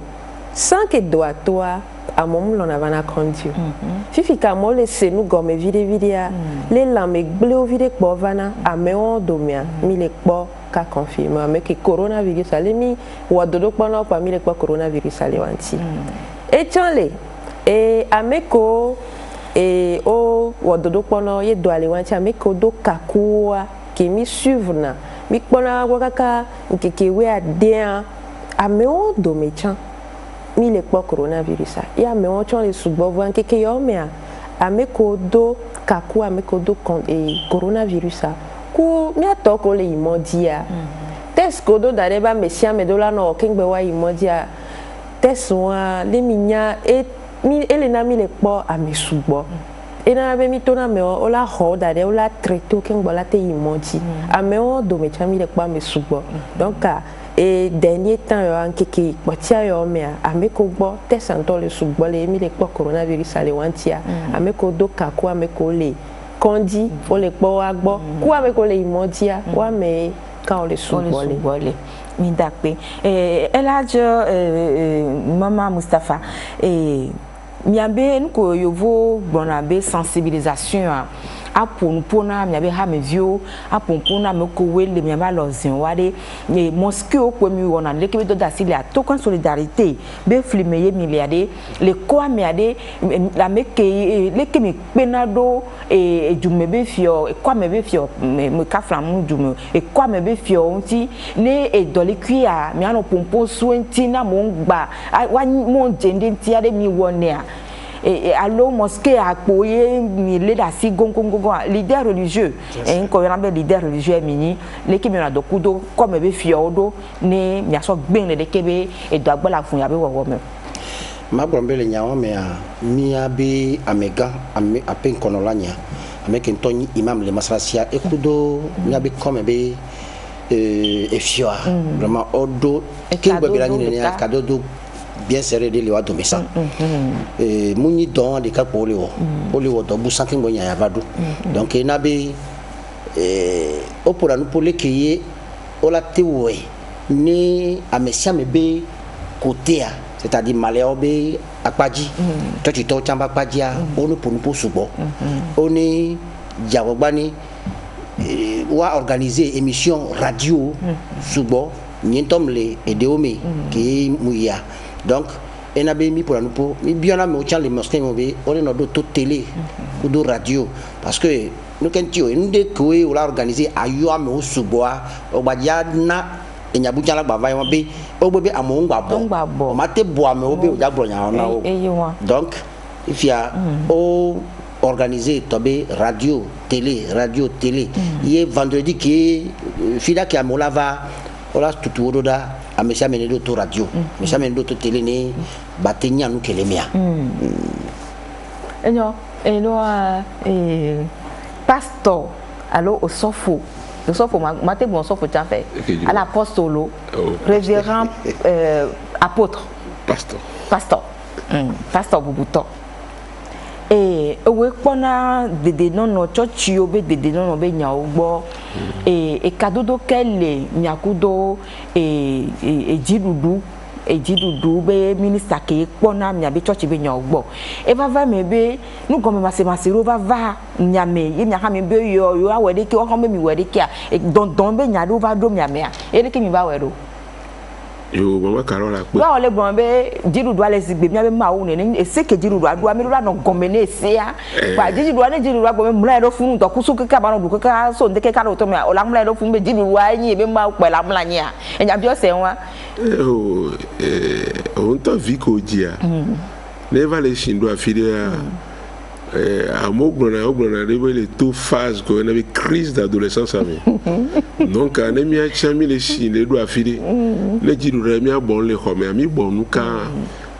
sans que doit toi à mon l'on avait na conduit fifi ka mo le senu gomme vidéa les lames bleu vide ko vana ameo domia mi le ko ka confirme mais que coronavirus ale mi wadodo ko na pa mi le ko coronavirus ale wanti e chanle e ameko e o wadodo ko no ye do ale wanti ameko do kakua ki mi suivre na mi kpona wakaka nkeke we adea ameo do mechan mi le kpo coronavirus ya ameo chon le sugbo vo nkeke yo me ameko do kaku ameko do coronavirus ku mi atoko le imodia test ko do dareba mesia me do la no kengbe wa imodia test wa le minya mi elena mi le kpo amesugbo ena be mi tona me o la ho dare o la traité ken bola te imodi ameo do me chami le kwa me subo donc et dernier temps yo ankeke potia yo me ameko gbo tesanto le subo le mi le kwa coronavirus ale wantia ameko do kako ameko le kondi o le po agbo ku ameko le imodia wa me ka o le subo le mi dakpe elage mama Mustafa miabe nko yovo bonabe sensibilisation a pona miabe ha mevio a pona me ko wele miaba lozin wade e mosquée ko mi wona le kebe do dasile a to kon solidarité be flimeye miliade le ko amiade la meke le kemi penado e jume be fio e kwa me be fio me ka fram jume e kwa me be fio onti ne e dole kwia mi ano pompo suenti na mo ngba wa mo jende ntiade mi wonea allo mosquée apoye mi le da si gongo leader religieux en ko yana be leader religieux mini le ke mi na do kudo comme be fiodo ne mi aso gben le ke be e do agbola fun ya be wo me ma brombe le nyawo me a mi abi amega apen konolanya ameke ntoni imam le masrasia e kudo mi abi comme be e fioa vraiment odo ke be bi la ni ne cadeau do bien serré de lewa domesa muni don de ka polio do busan ke ngonya ya vadu donc na be opora no pole keye ola tewe ni amesia mebe côté c'est-à-dire maleo be apaji to chamba pajia onu ponu posubo oni jawogbani ou a organisé émission radio subo nyentom le edeome qui mouya donc et n'a mis pour nous pour bien là mais au chant les mosquées on est dans d'autres télé ou de radio parce que nous quand tu nous de que on l'a organisé à yo mais au suboa au badia na et nya buja la bava yon be o be amon gba bo mate bo me o be o ja bro nya na o donc if ya o organisé tobe radio télé hier vendredi qui fida qui amolava ola tutu da a monsieur amené to radio monsieur amené to télé ne batenya nous kelemia pasteur alors au sofo le sofo maté bon sofo tu as fait à l'apostole révérend apôtre pasteur Boubouton et we kpona dede nono church yo be dede nono be nya ogbo e kadodo kele nyakudo ejidudu be minister ke kpona mia be church be nya ogbo e va me be nu gome masero va nyame ye nya ha me be yo awede ke o ha me mi wede ke a don be nya do va do mia me a e le ke mi ba wedo yo mama Carola pe wa ole gbon be jirudu ale sigbe mi abe ma wo ne e se ke jirudu adu ami do na gome ne se ya pa jirudu gbo me mula do funu to kusu keka ba no du keka so nde keka do to me o la mula do funu be jirudu wa yin be ma pe la mula yin a enya bi o se wa on ta vi ko dia ne va le shindo afiria ogbona les taux phase qu'on avait crise d'adolescence avec donc on a mis à chami les chines les doigts filés les jiru remia bon les hommes mi bon nous ka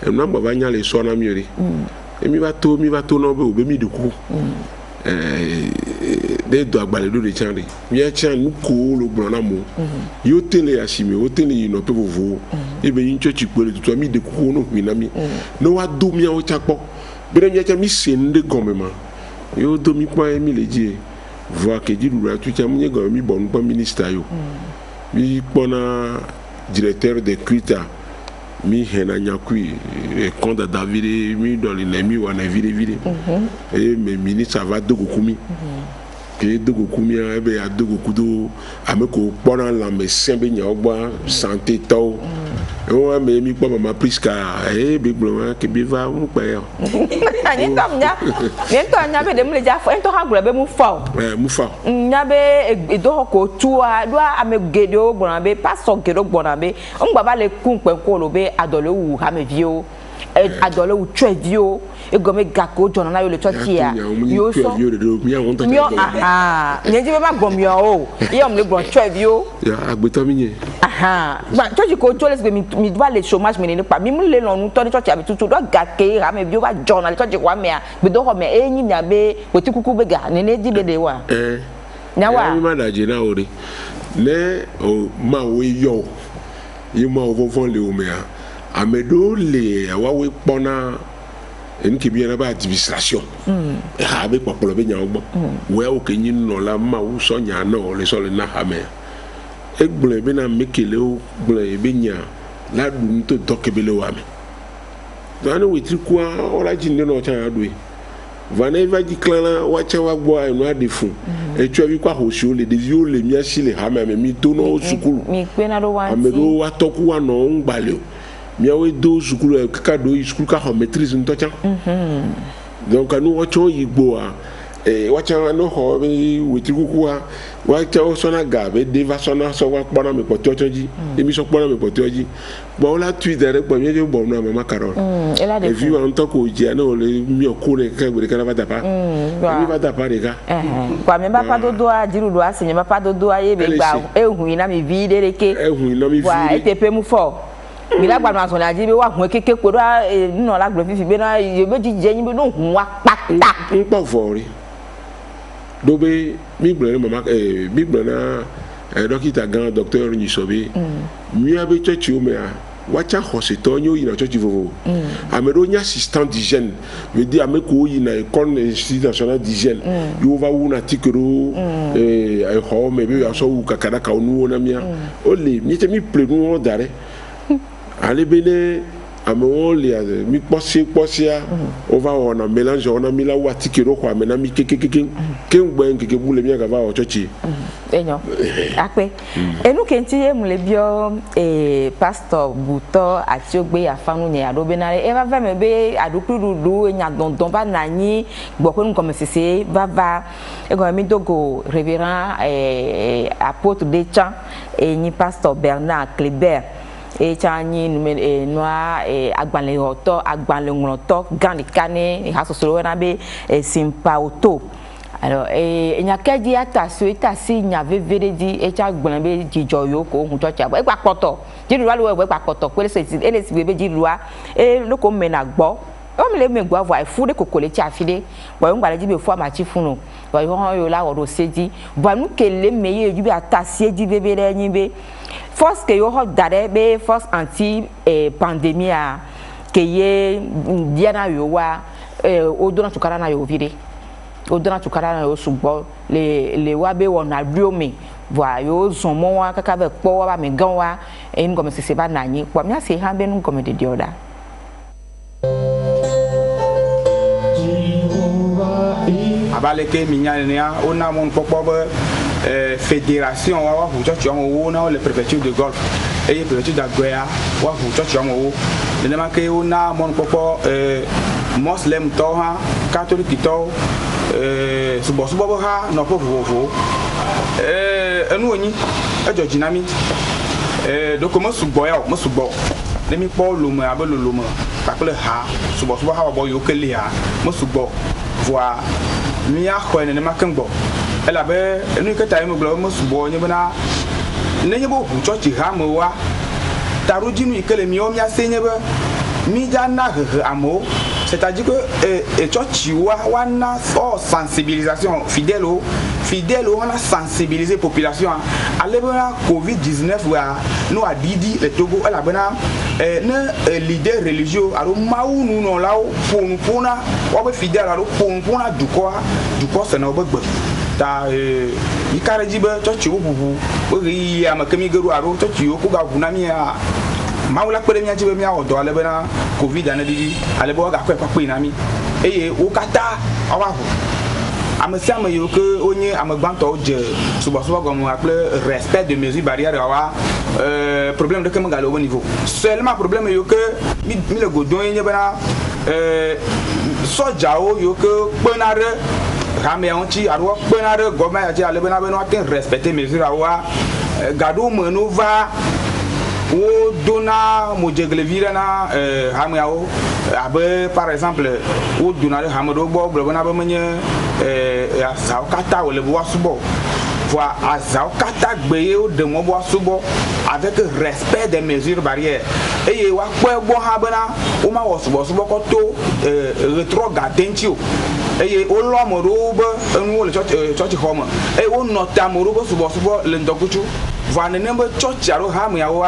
on a ba nya les sona miori et mi va to no be mi du coup des doigts balé do de chandi mi a chan nous ko le gbona mo yo télé asimi o télé no pe vovo e be yin chochi ko le to mi de coup no mi na mi no wa do mi o chakpo bere mi mi sende gomema yo do mi pa mi le die voir que dit lu tu tiens mi gomi bon pas ministre yo mi pona directeur de Kuita mi hena nyakui e konda David mi dans les nemi wana vide et mes ministres va dogo kumi que dogo kumi e be a dogo kudo ameko pona la me sembe nya ogba santé to o me mi pa mama priska big bloma ke bi va mu pa yo ni to nya be de mu le ja fo en to ha gura be mu fa nya be do ko tua do amegede o gbona be pastor gedo gbona be ngba ba le kun pe ko lo be adole wu ha me vio adole wu twa vio egome gako jona na yo le chotia yo so yo aha nyeji be ma gomyo o yo mle gbon twa vio ya agbeto mi nye aha ba chochi ko to les be mi ba le chômage mi ni pa mi mu le lonu to ni chochi abi tutu do gake ha me vio ba jona le chochi kwa me a be do ho me enyi nya be woti kuku be ga ne ji be de wa nyawa mi ma da je na ori le o ma we yo ma o fon le o me a amedo le awawe pona en ki bien ba administration ha be popolo be nya ogbo we o ke yin no la ma wo so nya na o le so le na ha me egbole be na mekele o gbole be nya la du to dokebele wa me dan we tri kwa o la jinde no cha adwe vana va di klana wa cha wa gbo enu adefu e twa bi kwa hoshi o le de yo le mi asi le ha me mi to no sukulu mi pe na do wa amedo wa toku wa no ngbale miawe do sukulu kaka do sukulu ka ho maîtrise ntocha donc anu wacho yigbo wacha no ho be wetikuku wacha o sona gabe deva sona so wa pona me potoji emi so pona me potoji bo la tu dere po mi je bo na mama Carol e vi wa ntoko ji na le mi okure ka gbe ka va dapa mi va dapa de ka kwa me ba pa dodo a jirudo asenye ba pa dodo a ye be gba ehun na mi vi dereke wa etepe mu fo mi la gba no aso na ji be wa hun keke ko do no la gbo fifi be na ye be ji je yin be no hun wa pata npo fori do be mi gbo mama mi gbo na dokita gan docteur Nyisobe mi abe church o me a wacha hospital nyo ina church vovo amedo nya assistant d'hygiène veut dire ameko ina école institut national d'hygiène yo va una tikero ai ho me be aso u kakada ka onu na mia o le mi te mi plenu o dare ale bene amewo li mi kpɔsia o va wɔna mélange wɔna mi la wati ke ɖo xɔ ame na mi kekekeke keŋgbɛ nkeke bu le mi gava wɔ tsɔtsi. Enyo akpe enu kenti ye mu le bio pastor butɔ atiogbe afanu nye ado bena eva va me be aɖukluɖuɖu enya dɔndɔn va na anyi gbɔƒe nugɔmesese va egɔme mi dogo révérend apôtre de Tchan nyi pastor Bernard Kleber echanyi noa agbalẽŋlɔtɔ gã ɖeka ne hasosoro wɔna be Simpaoto. Alors enyakɛdzi atasi nya veve ɖe dzi etsa gblẽ be dzidzɔ yiwo ko ŋu tsɔtsia bɔ egba kpɔtɔ dziɖuɖua le wɔ egba kpɔtɔ kpe ele si be dziɖuɖua loko mena gbɔ wɔmi le me gbɔ vɔ efu ɖe koko le tsi afi ɖe bɔn ŋgba le dzi be fu amatsi funu bɔn yɔhɔ yiwo la wɔ ɖo se dzi bɔn nu ke le me ye dzi be atasi dzi veve ɖe nyi be force ke yɔhɔ da ɖe be force anti pandemia ke ye diana yiwoa wodona tukara na yiwo vi ɖe. Odona tukara na yo sugbɔ le wa be wɔna ɖo me voa yo zɔn mɔ wa kaka be kpɔ wa me gã wa nugɔmesese va na anyi kpɔ mía se hã be nugɔmeɖeɖi o ɖa. Abale ke minya nenia ona mon kpɔkpɔ be fédération wa ʋu tsɔtsi wo na le préfecture de Golfe eye préfecture d'Agbea wa ʋu tsɔtsi wo nenema ke ona mon kpɔkpɔ moslem tɔwo hã catholique tɔwo subɔsubɔ be ha nɔƒe vovovowo enu wonyi edzɔ dzi na mi doko me sugbɔ ya o me sugbɔ ne mi kpɔ lome abe lolome kpakple ha subɔsubɔ ha wɔbɔ yiwo ke li ha me sugbɔ voa míaxɔe nenema ke ŋgbɔ elabe enu ke ta ye megblɔ be me sugbɔ nye bena nenye be ʋu tsɔtsi ha mewoa taɖodzinu yi ke le miawo míase nye be mídza na hehe amewo. C'est-à-dire que wa na sensibilisation fidèle on a sensibilisé population ale bena covid-19 wa no adidi le Togo ela bena ne leader religieux alo mawu nu no lawo ponpona wa be fidèle alo ponpona dukɔ se na obegbe ta ikare ji be church wo bubu we ya makemi geru alo church yo ko ga vuna mi a mawula kpere mia jibe mia odo ale bena covid ane didi ale bo ga kwekwa na mi eye wo kata awahu amesi ame yo ke onye amegbanto je subosubo gomo appelé respect de mesures barrières wa problème de kemga le au niveau seulement problème yo ke mi le godon nye bena sojao yo ke penare rame onti arwo penare goma ya ti ale bena beno aten respecter mesures wa gado menova wo dona mojegle vira na hamiawo abe par exemple wo dona le hamado bo blona be menye azao kata wo le bo subo voa azao kata gbeye wo de mo bo subo avec respect des mesures barrières eye wa kpo bo ha bena wo ma wo subo ko to retrograde ntio eye wo lo mo ro be enu wo le church home eye wo nota mo ro bo subo le ndokuchu voa nenembe church aro hamiawo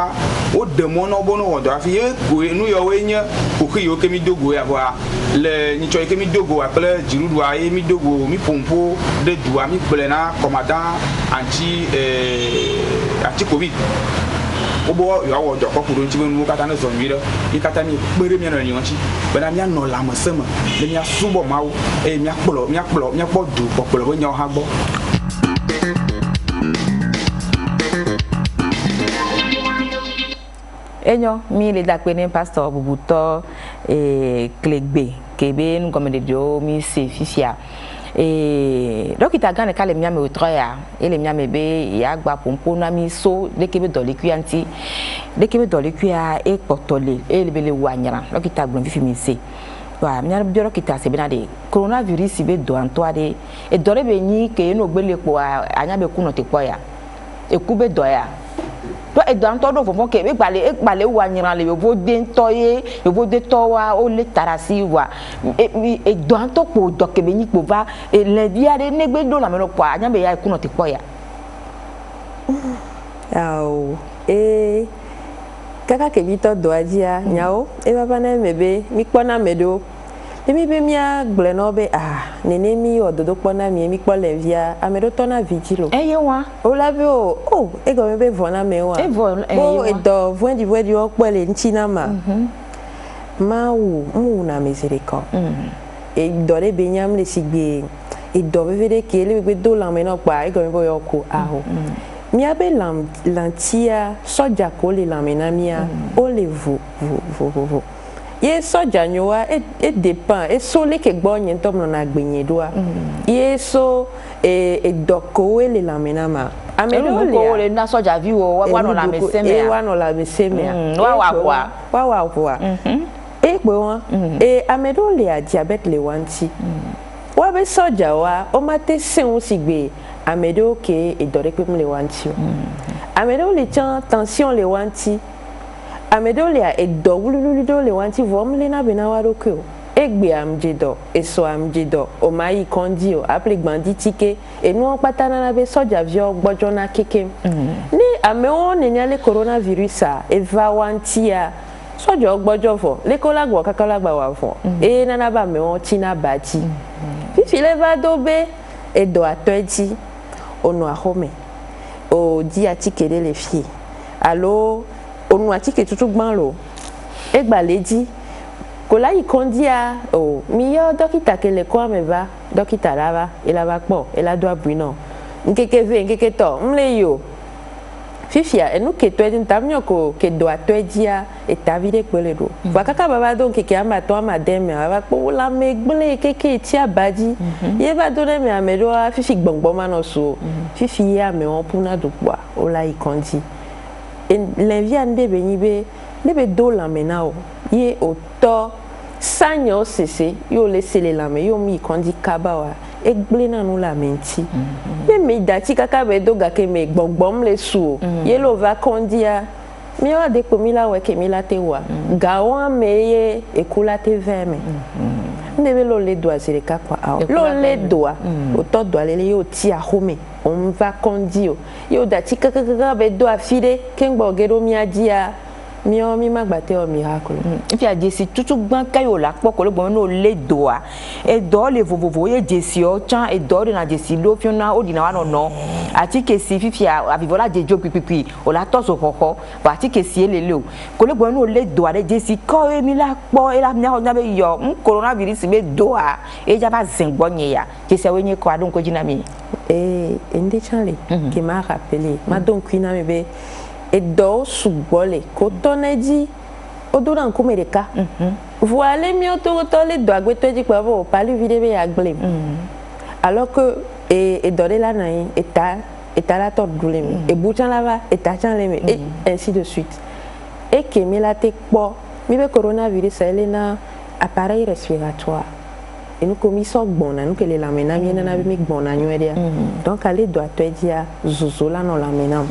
o demono bono wodo afi ye ko nu yo wenye ko ki yo kemi dogo ya wa le ni choy kemi dogo apele jirudu aye mi dogo mi pompo de dua mi plena commandant anti covid obo yo wo do ko kuro nti benu kata na zo nwire yi kata mi kpere mi na nyanchi bena mi no la masema le mi asubo mawo e mi akpolo du popolo bo nya ha gbo. Enyo mi le dakpene pastor bubutɔ Klegbe kebe nugɔmeɖeɖiwo mi se fifia dɔkita gã ɖeka le miame wòtrɔ ya ele miame be yeagba ƒoƒo na mi so leke be dɔlekuia ŋuti leke be dɔlekuia ekpɔtɔ le ele be le wo anyra dɔkita gblɔ fifi mi se wa mia biɔ dɔkita se bena de coronavirus be dɔ ŋutɔ aɖe edɔ ɖe be nyi ke eno gbe le kpoa anya be ku nɔ te kpɔ ya eku be dɔ ya. To edanto do fofo ke be gbale wa nyira le yovo de nto ye yovo de to wa o le tarasi wa edanto po do ke be ni po va le bia de negbe do la me no kwa anya be ya ku no te po ya ao kaka ke bi to do ajia nyao e baba na mebe mi kpona medo mi be mia gble no be nene mi ododo kpona mi kpo le via amedo to na vigilo eye wa o la be o e go me be vona me wa e vo o e do voen di o kpo le nchi na ma Maou, mouna miséricorde. Et doré benyam les sigbe. Et doré vede qui est le do la mena kwa et comme yoko aho. Mia be lantia soja ko le la mena mia o le vo. Ye soja nyoa et dépend et so le ke gbo nyen tom na gbenye doa. Ye so e doko le la mena ma. Amedo le na soja vi o wa no la meseme e wa no la meseme wa kwa e gbe won e amedo le a diabete le wanti wa be soja wa o ma te sen o sigbe amedo ke e dore pe le wanti amedo le chan tension le wanti amedo le a e do wululu do le wanti vom le na be na wa do ko egbe amjedo eso amjedo o mai kondi o appelé gbandi tike e nu patana na be soja vio gbojo na keke ni amewo ni ale coronavirus a e va wantia soja gbojo fo le kolagbo kakalagba wa fo e nana ba mewo tina bati fifi le va dobe e do atoji onu ahome o di atike de le fi allo onu atike tutu gban lo e gba leji kola ikondia o miyo dokita kele kwa meva dokita lava elava kpo elado abuino nkeke ve nkeke to mle yo fifia enu ke to edin tamnyo ko ke do atodia etavide pele do wakaka baba don keke ama to ama deme ava kpo la me gbele keke ti abaji ye ba do me amedo fifi gbongbo ma no so fifi ya me on puna do kwa ola ikondi l'envie ande benyibe lebe do la menao ye oto sanyo sese yo laisser les lames yo mi kondi kabawa e gble na nu la menti me dati kaka be do ga ke me gbogbom le su ye lo va kondia mi wa de ko mi la we ke mi la te wa ga wa me ye e kula te veme ndebe lo le doa se le ka kwa lo le doa o to doa le yo ti a home on va kondio yo dati kaka be do afide kengbo gero mi adia mio mi magbate o miracle if ya jesi tutu gban kayo la poko le bon no le doa e do le vovovo ye jesi o chan e do na jesi lo fiona o di na wa no ati ke si fifi a vivola jejo pipipi o la to so koko ba ati ke si ele o ko le bon no le doa de jesi ko e mi la po e la mi o na be yo coronavirus be doa e ja ba zengbo nye ya jesi we nye ko adon ko jina mi ende chanle ki ma rappeler ma don kwina me be et do subole kotoneji odura nkomereka voilà mi oto le do agbeteji pavo pali videbe aglem alors que et dore la nai eta la to dulem et bouchan lava eta chan leme et ainsi de suite et que mi la te po mi be coronavirus elena appareil respiratoire et nous comme so gbona nous que les lamena mi na bi mi gbona nyu edia donc aller doit te dia zozo la no lamena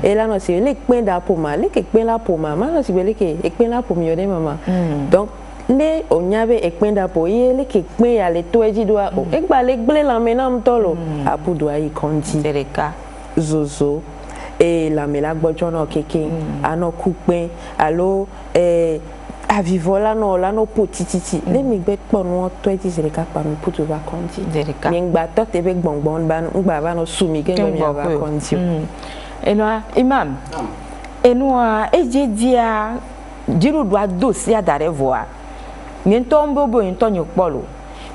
et là no c'est les pin da poma les que pin la poma ma no si bele que e pin la pom yo de mama donc les onyabe e pin da po ye les que pin ya le to eji doa o e gba le gble lamena mtolo apu doa i konti dereka zozo et lamela gbojo no keke ano kupin allo avivola no la no potititi le mi gbe po no to eti se le ka pa mi putu va konti mi ngba to te be gbongbon ba ngba ba no sumi ke mi va konti eno imam eno eje dia jiru do adosi adare voa mi nto mbobo nto nyopolo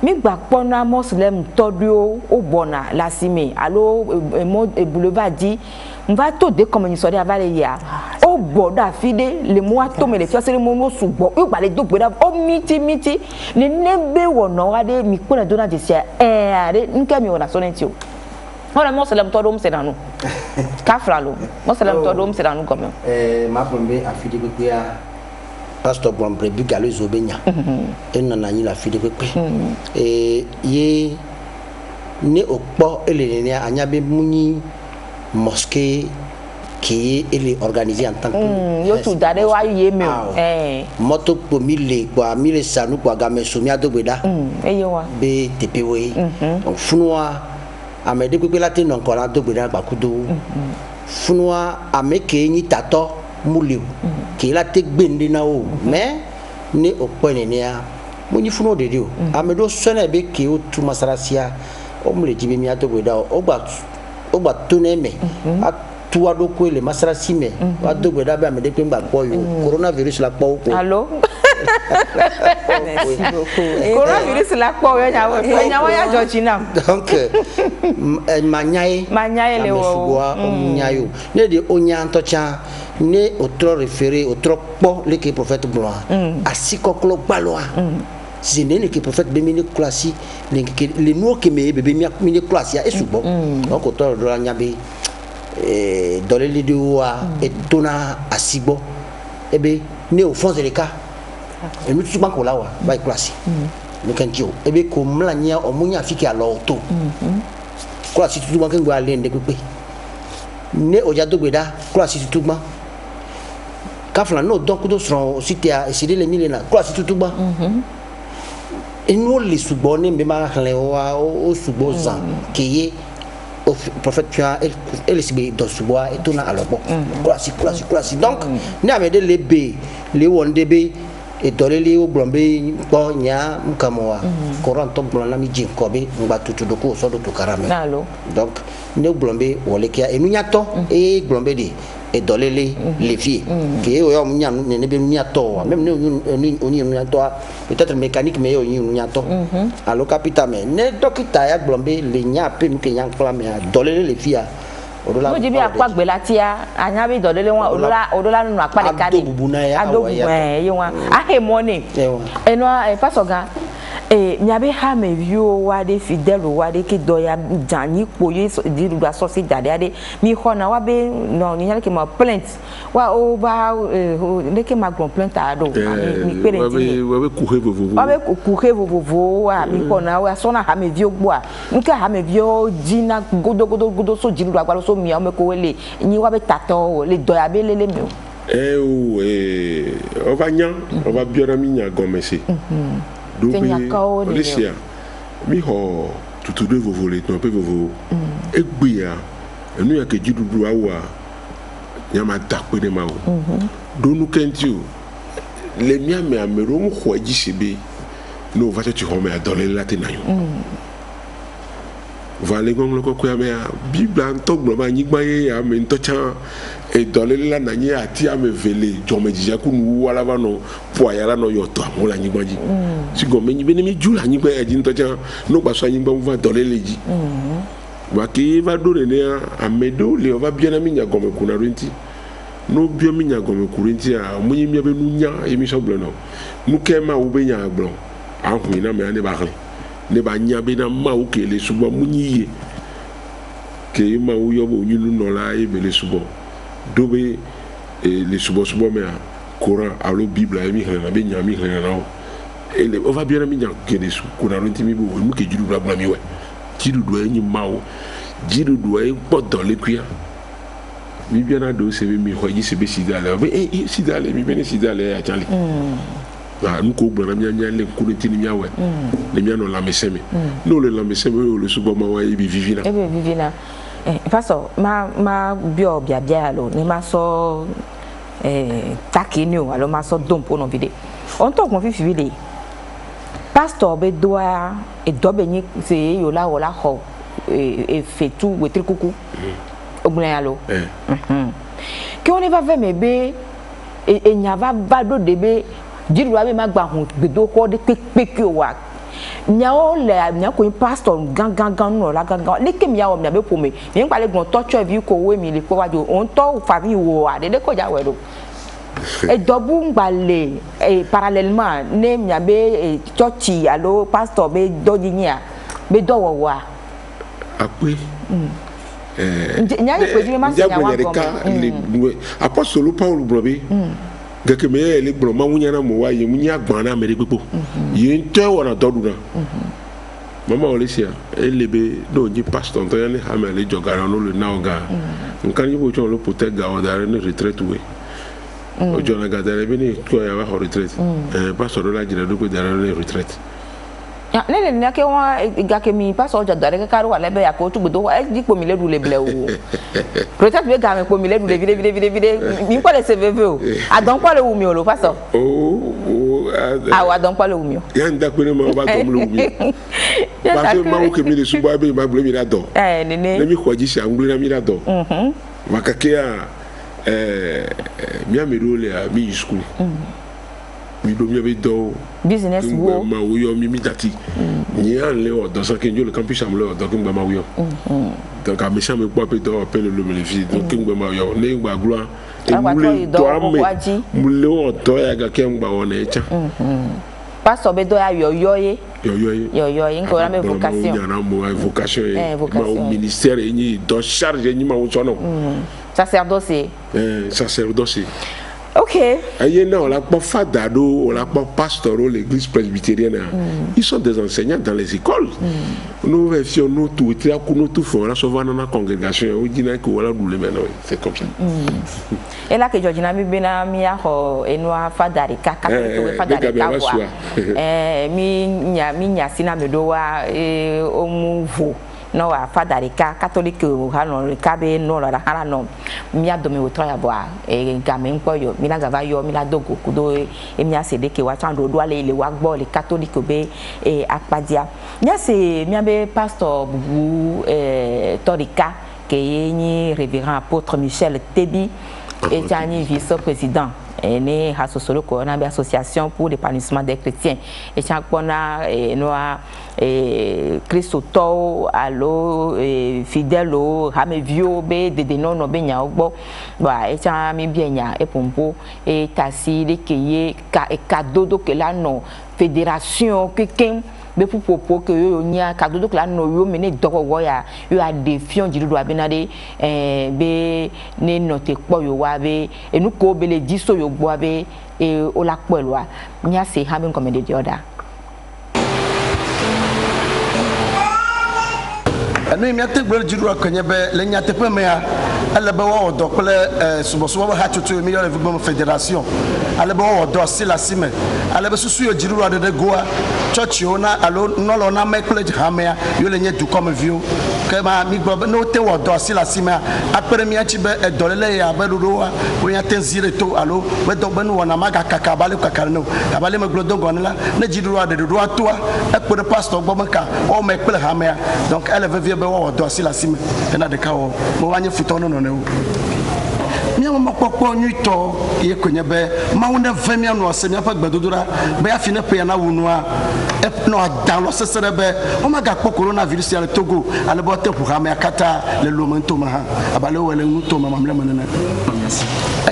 mi gba po na muslim todio obona lasime allo boulevard di va to de comme ni so de avale ya o gbodo afide le mo ato me le fi osere mo no sugbo o gba le do gbodo o miti ni nebe wo no wa de mi pona do na de sia are nke mi wona so nti o ora mo salam to do mo se danu ka fralo mo salam to do mo se danu comme ma pombe afide pe ya pastor Bombre Bigalo Zobenya e nana yin la afide pe ye ne okpo ele ni anya be muni mosquée qui est organisée en tant que yo tu dare wa ye me moto po mille kwa mille sanu kwa game somia dogbeda eyewa be tepewe donc funwa amede pepe la te non ko la dogbeda gba kudo funwa ameke ni tato mulio ki la te gbende na o mais ni opo ni a mo ni funo de dio amedo sone be ki o tu masarasia o mle jibe mi adogbeda o gba toneme a tuwa do ko le masara sime wa do gbeda ba me de pe ngba po yo coronavirus la po ko allo Merci beaucoup. Coronavirus la quoi ya Georgina. Donc manyae le wo nyayo ne de onya ntocha ne otro référé otro po le que prophète blanc asikoklo gbaloa si ne que prophète be mini classe le no que me bebe mini classe ya esubo donc otro do nyabe dans les vidéos et tona asibo ebe ne au fond de cas et nous tu banko lawa by classe nous kan tio ebe ko mlanya omunya fiki aloto classe tu banko ngwa lende pepe ne oja dogbeda classe tu tugba kafla no donc do son site a essayer les milena classe tu tugba et nous les subonne be ma khle o subo zan keye au prophète Pierre et les sibé dans suboa et tourna alors bon classe donc ni amede les b les wondebe et dolé les au blombe bon nya mkamoa courant to blona mi jin kobe ngba tutu doko so do to karame donc ne blombe wole kia et nunya to et blombe de et dolé les filles qui yo nya ne be nunya to même ne oni nunya to peut-être mécanique mais yo nunya to allo capita mais ne dokita ya blombe le nya pe mi ke nya kla mais dolé les filles mo jibi akwa gbelatia anya bi dodele won odola nunu apade kade adobu ye won ahe money eno pasoga miabe ha me view wa de fidèle wa de ki doya jani poye di du associé dade ade mi hona wa be no ni yale ke ma plainte wa o ba le ke ma grand plainte ado mi parenti wa be courir vovo wa mi hona wa sona ha me view gbo a nka ha me view jina godo so jiru agbalo so mi o me ko wele ni wa be tato le doya be lele mi on va bien mi nya gomesi dobe Alicia mi ho tutu de vovo le ton pe vovo egbe ya enu ya ke jidudu awa ya ma takpe de ma o donu kentio le mi ame amero mu ho ajisebe no va te ho me adole la te na yo va le gong lo ko ya me bible anto gbo ma nyigba ye ya me ntocha e dole la na nyi ati ame vele jome jija ku nu wala ba no po ayala no yoto amola nyigba ji si go me nyibe ne mi jula nyigba e ji ntocha no gba so nyigba va dole le ji wa ki va do ne amedo le va bien na mi nya go me ku na renti no bien mi nya go me ku renti a mo nyi mi be nu nya e mi so blo no nu ke ma wo be nya blo a hu na me ane ba kle ne ba nya be na ma wo ke le subo mu nyi ye ke ma wo yo bo nyunu no la e be le subo dobe les subo mais Coran allo Bible mi hena be nya mi hena no ele on va bien mi nya ke des Coran ntimi bo mu ke jidu bla mi we jidu do enyi mawo jidu do e podo le kuya mi bien na do se mi ho yi se be sidale be sidale mi bene sidale ya chali nu ko gbara mi nya le ku ntini mi awe le mi no la meseme no le la meseme le subo ma wa e bi vivina Pastor, ma bio bia lo ni ma so takini o alo ma so dompo no vide. On to kon fi vide. Pastor be doa e dobe ni se yo la wala ho e fetu wetri kuku. Ogbun ya lo. Ki on va ve mebe e nya va do debe jiru abi ma gba hun gbedo ko de pepe wa nyao le nya ko pastor gangan no la gangan le ke mia o mia be pome mi npa le gon torture vi ko we mi le ko wajo on to fa mi wo ade de ko ja we do e dobu ngbale parallèlement ne mia be church allo pastor be doji nya be dowo wa ape nya ni pe ji ma se nya wa ko apostole Paul brobe gake me ele gbro ma wunya na mo wa ye munya gban na mere pepo ye nte wona dodu na mama Alicia elebe do nji pastor to ya ni ha me le jogara no le na oga nkan yibo cho lo protect ga o dare ni retreat we o jona ga dare be ni to ya wa retreat pastor do la jira do ko dare ni retreat ya le ne ke wa gake mi pastor ja dare ka ro wa lebe ya ko tu gbodo e di po mi le du le ble o retreat be ga me po mi le du le vide mi ko le cvv o adon ko le wu mi o lo pastor adon ko le wu mi o ya nda pe mo ba to mo le wu mi ba se ma o ke mi le subo abe ma ble mi da do ne mi ko ji se angble na mi da do makake a mi amero le a mi school mi do mi be do business wo ma wo yo mi tati ni an le o do so ke le campus am le o do ke ngba ma wo yo donc a me chame po pe do appelle le fi donc ngba ma yo ne ngba gloire et mu le o do ya ga ke ngba wona e cha pastor be do ya yo ngo na me vocation na mo vocation ma ministère ni do charge ni ma wo so no sacerdoce sacerdoce. Ok. Aïe, non, on l'a pas fadado, on l'a pas pastoraux, l'église presbytérienne. Ils sont des enseignants dans les écoles. Nous versions nous tout, nous tout font, on a souvent dans la congrégation, on dit que voilà nous les maintenant, c'est comme ça. Et là que Georgina mi bena mi a ho enwa fadari kaka to fadari kawa. Mi nya sina medowa omuvo. No wa fadari ka catholique hanon kabe no la hala no mi adome wo troya boa game npo yo mi la gava yo mi la dogo kudo mi asede ke wa chando do ale ile wa gbo le catholique be akpadia nya se mi abe pastor bubu torika ke ni révérend apôtre Michel Tebi et tani vice-président né hasosolo ko na association pour l'épanouissement des chrétiens et chaque pona noa Christo to allo fidèle o hamevio be de no no be nya ogbo ba e cha mi bienya e pompo e tasi de keye ka e cadeau que la no fédération quelqu'un be popo que yo nya cadeau que la no yo mene doko wo ya yo a défiant jiru do abenade be ne note po yo wa be enu ko be le diso yo gbo abe e o la po elwa nya se having come the other. Anu mi ate gbere jiru akonye be le nya te pe me a ale be wo do pele suboso wo ha tutu mi yo le fugbo fédération ale be wo do sila sime ale be susu yo jiru ade de goa church yo na alo no lo na me college ha me yo le nya du comme vieux que ma mi gbo no te wo do sila sime apere mi achi be edolele ya be do wa wo nya ten zire to alo be do be no na maga kaka bale kaka no abale me glodo gonla na jiru ade do atoa ekpere pastor gbo maka o me pele ha me donc elle veut be wo do sila sime na de ka wo mo wanye futo no no ne wo mi mo popo nyuto ye konye be ma wona vemi no se mi afa gbadodora be afi na pe na wonu a e no dan lo sesere be o ma ga po coronavirus ya le Togo ale bo te ha me akata le lomento ma ha abale wele nuto ma mamle manana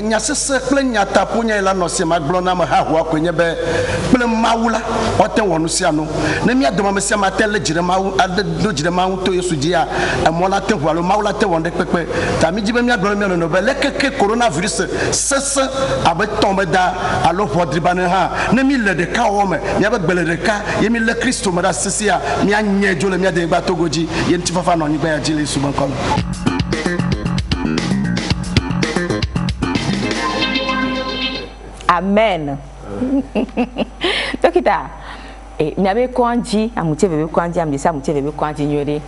nya sese kle nya tapo nya la no se ma glona ma ha ho akonye be kle mawula o te wonu sia no na mi adoma me sia ma tele jire ma do jire ma to yesu ji a e mo la te ho alo mawula te wonde pepe ta mi jibe mi aglona mi no be le keke coronavirus sese abe tombe da alo hodribane ha na mi le de ka wo me mi abe gbele de ka ye mi le Kristo ma da sese a mi anye jo le mi ade gba togoji ye nti fafa no nyigba ya jile suban kono. Amen. Dokita mi abe kwanji amuche bebe kwanji amdisa amuche bebe kwanji nyore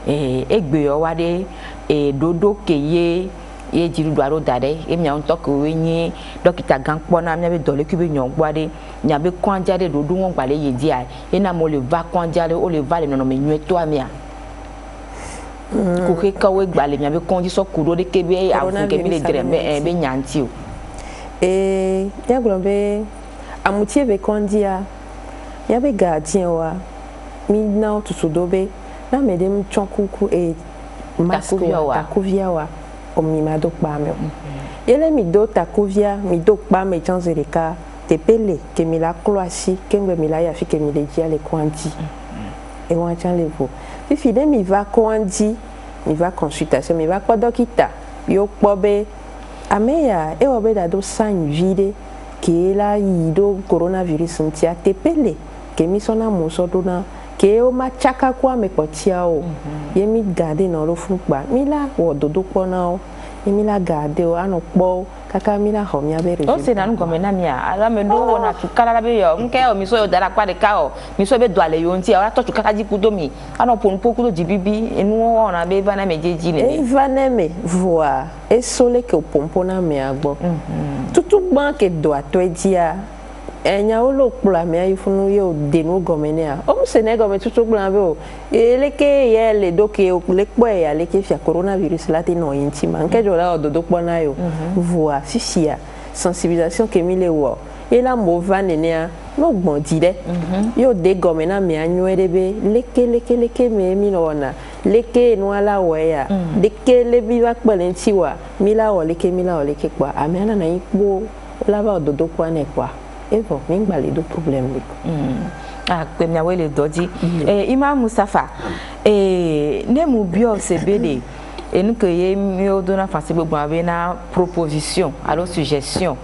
egbe yo wade dodo keye ye jiru do aro dade e mi an to ko wenyi dokita gan pona mi abe dole kube nyon gbade mi abe kwanja de dodo won gbale ye dia e na mo le va kwanja de o le va le no me nwe to amia ko ke ka we gbale mi abe konji so kudo de kebe afu ke mi le dire be nyanti o ya glombe amutie be kondia ya be gardien wa mi na tutudobe na medem chonkuku takuvia wa omi mado kpame yele mi do takuvia mi do kpame chanzereka tepele ke mi la kloasi kengbe mi la ya fi ke mi le dia le kwandi e wan chan levo fi de mi va kwandi mi va consultation mi va kwa dokita yo kpobe ameya e wobe da do sign vide ke la yido coronavirus ntia tepele ke mi sona muso dona ke o ma chaka kwa me potia o ye mi gade na lo fukpa mi la wo dodo pona o ye mi la gade o ano po kaka mi la ho mi abere o se na ngome na mi a ala me do wona tukala la be yo nke o mi so yo dara kwa de ka o mi so be do ale yo ntia o to tukaka ji kudo mi ano pon pokudo jibibi enu wona be va na mejeji ne e va na me voa e sole ke o pompona me agbo tutu gban ke do ato edia enya olo kpula me ayifunu yo de no gomenia o se ne gome tutu gban be o eleke ye le doke o le kpo ya le ke fia coronavirus la te no intima nke jo la ododo kpo na yo voa fifia sensibilisation ke mi le wo et la mova nenia no gbondi de yo de gomme na mi anwere be leke me mi no na leke no ala weya de ke le bi wa pele ntiwa mi la o leke kwa amena na ipo la ba ododo kwa ne kwa evo mi gba le do problem le ah pe mi awele doji Imam Mustafa ne mu bio se bele et nous que y a donné face gbogbo avec na proposition alors suggestion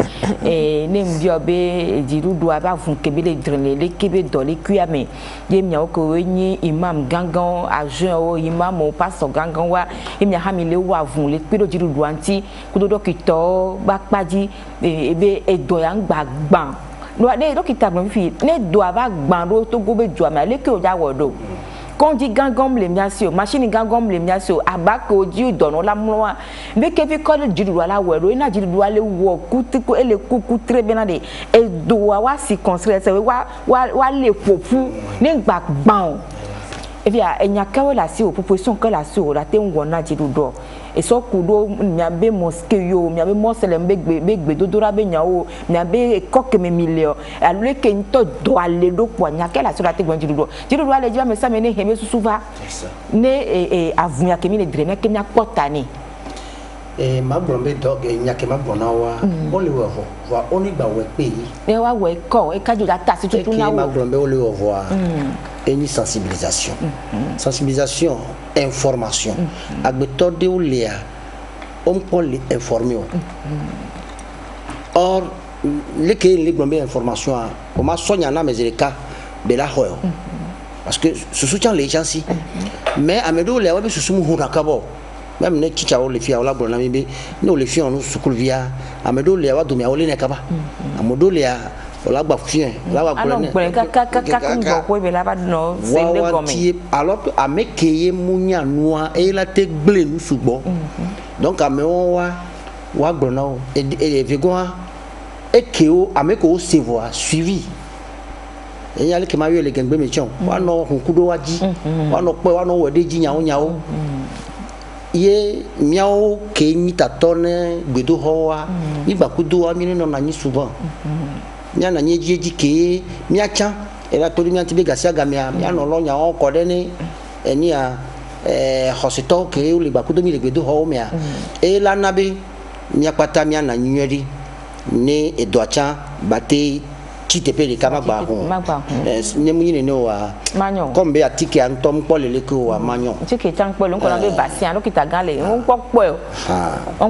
et ne mbio be diru do aba fun kebe le drele le kebe do le kuame ye mia ko nyi imam gangan agent o imam o pastor gangan wa e mia ha mi le wa fun le pe do diru do anti ku do dokito ba paji ebe edo ya gbagban no de dokita gbon fi ne do aba gban ro to go be jo ama le ke o ja wodo quand dit gangom les miasio machine gangom les miasio abako diu dono la mloa be ke fi ko jiru ala wero ina jiru ale wo kutu ele kuku tre benade e do wa si construire se wa le popu ni gbagban e via enya kawe la si o proposition que la si o la te ngona jiru do e so kudo mia be mosque yo mia be mosele be dodora be nyawo mia be koke me milio alule ke nto do ale do po nya ke la so la te gban jiru do ale jiba me sa me ne heme susuva ne avunya ke mi ne drene ke mia potani ma brombe dog nya ke ma brona wa ole wo wa oni gba we pe e wa we ko e ka jo da ta si tutu na wo ma brombe ole wo wa une sensibilisation sensibilisation information agbeto de olia on peut l'informer or les que les brombe information on ma sonya na mezereka de la ho parce que ce soutient les gens si mais amedo le wa be susumu hu nakabo même ne chicha o le fia o la brona mi be no le fia on sukul via amedo le wa do mi o le ne kaba amodo le la gba fien la wa alors ko be la ba no se le gomi alors amekeye munya noa e la te gble nu sugbo donc amewo wa gbona o e vegoa e keo ameko se voir suivi e ya le ke ma yo le gengbe me chon wa no hunkudo waji wa no pe wa no wede ji nyawo ye miao ke ni tatone gbedo ho wa igba kudo wa mi no na ni souvent mia na nyeji ke mia cha era tori mia tibe gasia gamia mia no lo nya o ko de ni eni a hospital ke o le gba kudo mi le gbedo ho mia e la na be mia pata mia na nyeri ne edoacha bate chitepe le kama gba ho ne mu ni ne wa manyo kombe atike antom pole le ko wa manyo tike chan pole nko na be basia lo kita gale on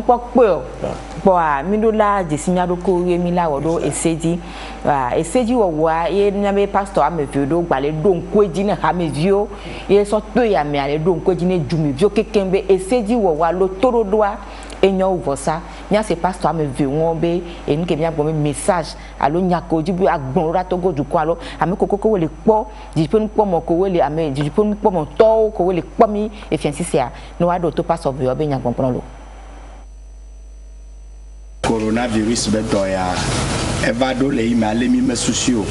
popo bo a mi do la jesinya do ko ye mi la wodo eseji eseji wo wa ye nya be pastor amevi do gbale do nkoji na ha mevio ye so to ya me ale do nkoji ne jumi vio kekembe eseji wo wa lo toro doa enyo uvosa nya se pastor amevi won be eni ke mi agbo message alo nya ko jibu agbon ra to goju ko alo ame kokoko wo le po jipe npo mo ko wo le ame jipe npo mo to ko wo le po mi efiansi a no wa do to pastor bi obe nya gbon lo coronavirus be doya eva do le ima le mi mesusio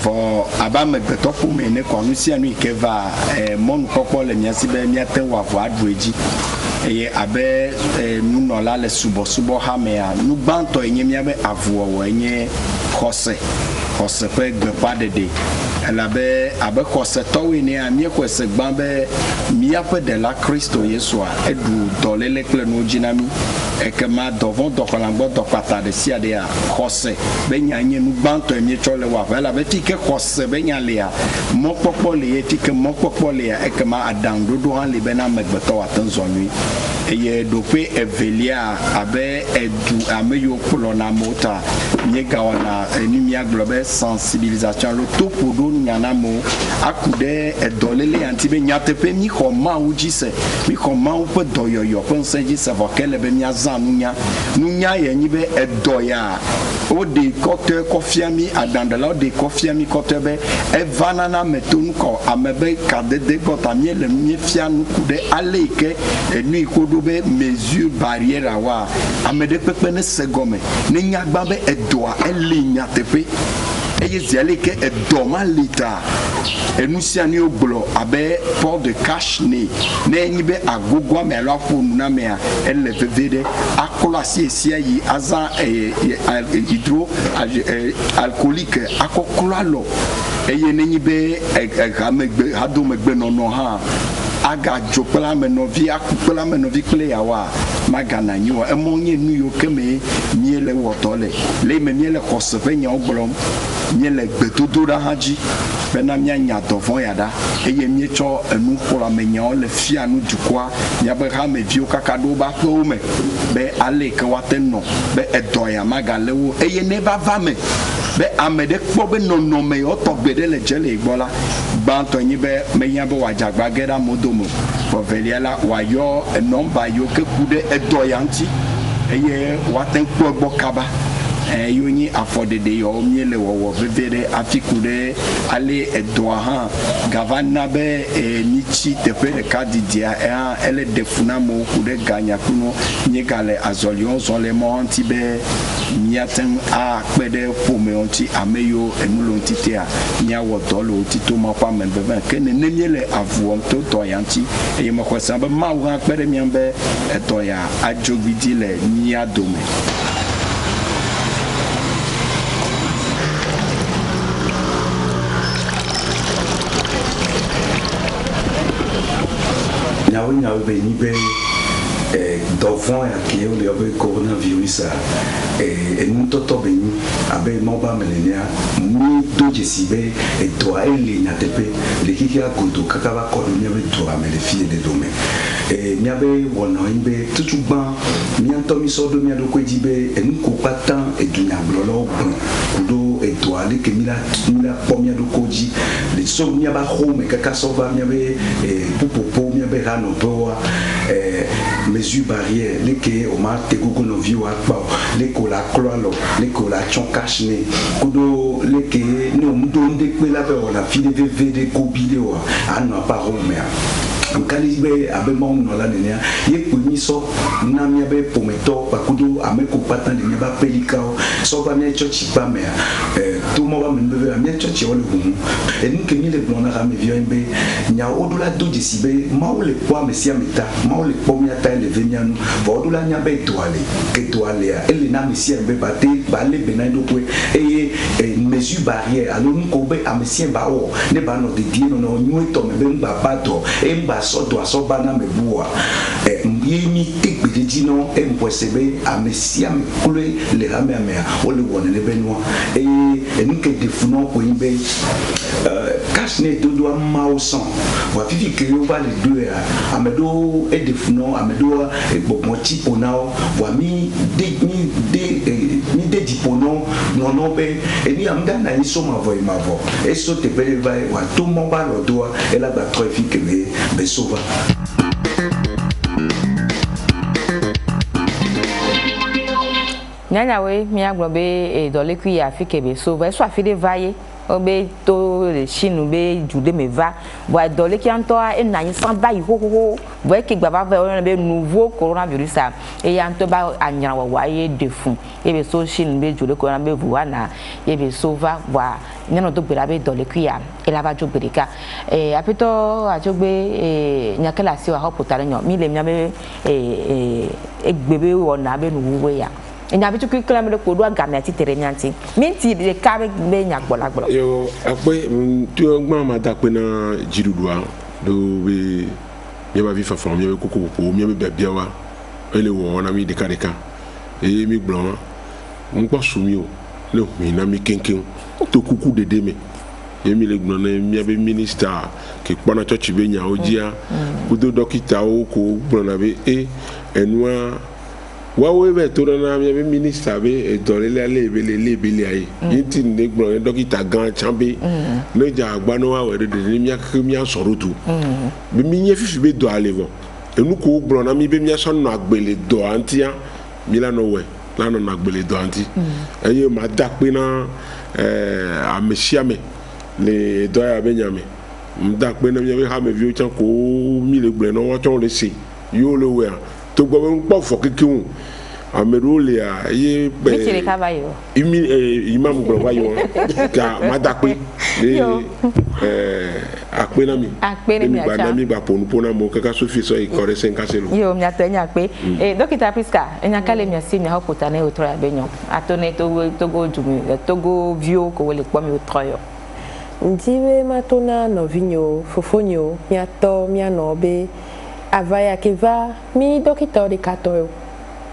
vo aba me gbeto pu me ne kwanu sia nu ikeva mon kokpo le miasi be miate wa vo adweji eye abe nu no la le subo ha me a nu gbanto enye mi abe avuo wo enye hose pe gbepa dede elabe abe hose towe ni a mi kwese gban be mi ape de la Kristo Yesu a edu dolele kle no jinami ekema dovon dokolangbo dokpata de sia de a hose be nyanye nu gbanto emi chole wa elabe ti ke hose be nyale a mokpokpo le ti ke mokpokpo le ekema adan dodo han le be na megbeto atanzonui eye dope evelia abe edu ameyo kulo na mota nyega wana enimia globe sensibilisation lo topo do nyana mo akude edolele antibe nyatepe mi khoma uji se mi khoma upo doyoyo ponseji se vokele be nya nunya ye nyibe edoya o de kote kofiami adandala o de kofiami kote be evanana metonu ko amebe kadede gotamie le mi fianu kude aleke enu ikodo be mesure barrière wa amede pepe ne segome ne nyagba be edoa ele nyatepe eye ziale ke edoma lita enusiani oglo abe port de cash ne nyibe agogo me alo apo nuna me a ele vevede akola sia yi aza hydro alcoolique akokola lo eye nyibe agamegbe hado megbe nono ha aga jopela menovi akupela menovi kle yawa magana nyo emonye nu yo keme miele wotole le me miele koseve nya ogbrom miele gbedodo da haji bena mia nya dovon yada eye mie cho enu kola menya le fia nu dukwa nya be ha me vio kakado ba ko me be ale ke wateno be edoya magalewo eye ne va me be amede kpo be nono me otogbede le jele igbola banto nyi be menya be wajagba geda modomo poveliala wayo nomba yo ke kude edoyanti eye waten kpo gbo kaba yonyi afodede yo miele wo vevere afikude ale edoa ha gavana be nichi tepe de kadidia ele defuna mo kude ganya kuno nyegale azolion zolemo anti be miaten a pede pome onti ameyo enulonti a nya wodolo tito makwa membebe kene nemiele avuom to doyanti e makwasa be mawa pede miambe edoya ajogidile nya dome nyawe be ni be d'enfant qui est le coronavirus et nous toto be ni abe moba melenia ni doje sibe et toi ele na tepe le kikia godo kakaba ko ni be toi me le fille de dome et ni abe wona imbe tutuba mi antomi sodo mi ado ko dibe et nous ko patan et dunya blolo kudo et toi le que mila pomia do koji le so mi aba home kaka sova mi abe popopo mi abe rano poa mesures barrières les que au mar te gogo no viu akpa les ko la cloalo les ko la chonkashne kudo les que no mdonde kwela be ona fide vvd ko bideo ano pa romea kalibe abe mom no la nenia ye pumi so na mi abe pometo pakudo ameko patan de ba pelikao so ba mi chochi ba me tout mo ba me bebe mi chochi o le humu e ni ke mi le blona ga me vio embe nya odula doji sibe ma o le kwa me sia meta ma o le pomi ata le venianu ba odula nya be toale ke toale a ele na me sia be ba te ba le benaido kwe e mesure barrière alo ni ko be a me sia ba o ne ba no de die no no nyu to me be ba pato e ba so do so bana me bua yemi tekbeji no emposebe amesia me kule le hame ame o le wona le benwa enike defuno ko imbe kasne dodo amao son wa fifi ke yo ba le do amedo defuno amedo gbogmoti onao wa mi de dipono no be eni amda na ni so mavo imavo eso te bele vai wa to mo ba lo do e la ba ko fifi ke be sova nyanya we mi agbo be dole ku ya fi kebe so va so afide vaye obe to le chinu be jude me va bo dole ki anto a na yin san ba ho bo ke gba va va be nouveau coronavirus a e ya anto ba anyara wa ye defun e be so chinu be jude corona be vuwa na e be so va wa nyano to gbera be dole ku ya e la ba jo bereka apito ajogbe nyakela si wa hoputare nyo mi le mi be egbebe wona be nuwe ya enya bitu ku klam de kodo agame ati tere nyanti minti de kabe be nya gbolagbolo yo akpe tu ogba ma da pe na jirudua do be ye ba vi fa fam ye ko mi be bia wa ele wo na mi de kareka e mi gblo npo sumi o le mi na mi kenken to kuku de me ye mi le gblo na mi be minister ke pona church be nya ojia kudo dokita o ko gblo na be enwa wawe be to na mi minister be dorele lebele ayi yiti ne gbon dokita gan chambe no ja agba no wa we de mi asorotu be mi nye fifi be do alevo enu ko gbon na mi be mi asonu agbele do antia mi la no we la no agbele do anti eye ma da pe na amesiame le do ya be nyame mda pe na mi be ha me vi o chan ko mi le gbon no wa chon le se yo le we to gbo npo fo kekun amerole a ye Michele Cavallo. Imam Globayo ka madakwe akpena mi ba mi ba pona mo kaka sofi so i kore sen kaselo yo mi atenya pe dokita Priska enya kale mi asi mi hopota na otro ya benyo atone togo jumi togo vio ko wele kwa mi otro yo ndiwe matona novinho fofonho minha to minha nobe avaya que va mi dokita de kato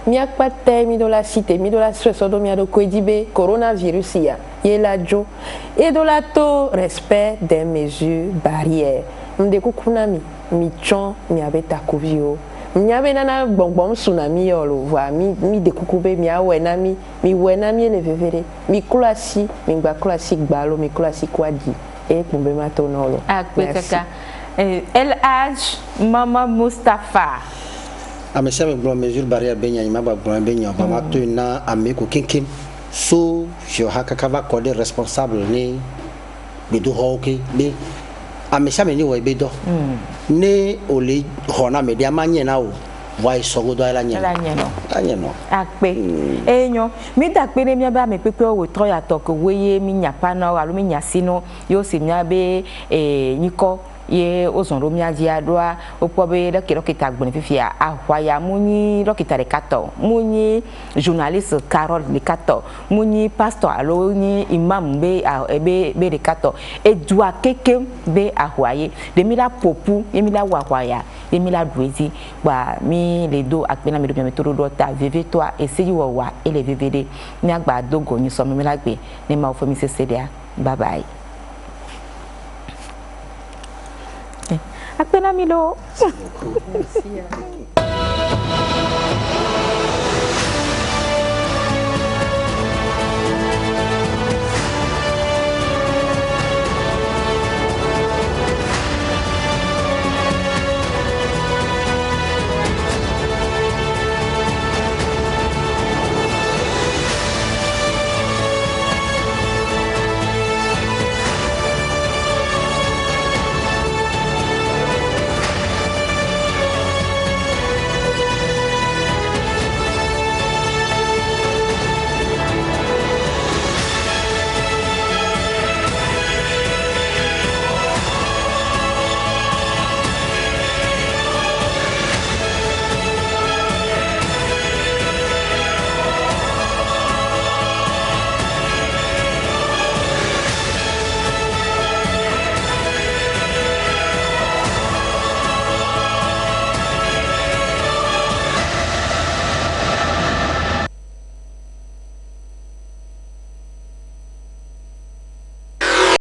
minha pate mi do la cité mi do la stress do minha do coedibe coronavirus ya yelajo et de la to respect des mesures barrières mdekukuna mi chon mi abeta kovio mi abena na bonbon tsunami yolo wa mi dekukube mi awena mi wena mi le vevere mi klasi mi gba klasi gbalo mi klasi kwadi e kumbe matonolo akpekaka El Hadj Mama Mustafa amesha me blo mesure barrière benya ma ba blo benya ba ma to na ameko kinkin so je hakaka va coder responsable ni bidu hoke be amesha me ni wo be do ne ole hona me dia manye na o vai sogo do ala nyeno akpe enyo mi da pe ne mi ba me pepe o tro ya to ko weye mi nyapa na alo mi nyasino yo si nya be nyiko ye ozonro mi adia doa opobe dokita gboni fifia ahwaya muni dokita rekato muni journaliste Carol rekato muni pastor alo ni imam be be rekato edua keke be ahwaye de mi la popu e mi la wahwaya e mi la duezi ba mi le do akpena mi do mi to do ta veve toi essayi wo wa e le vevede mi agba dogo ni so mi la gbe ni ma o fo mi sese dia bye bye. Apena Milo.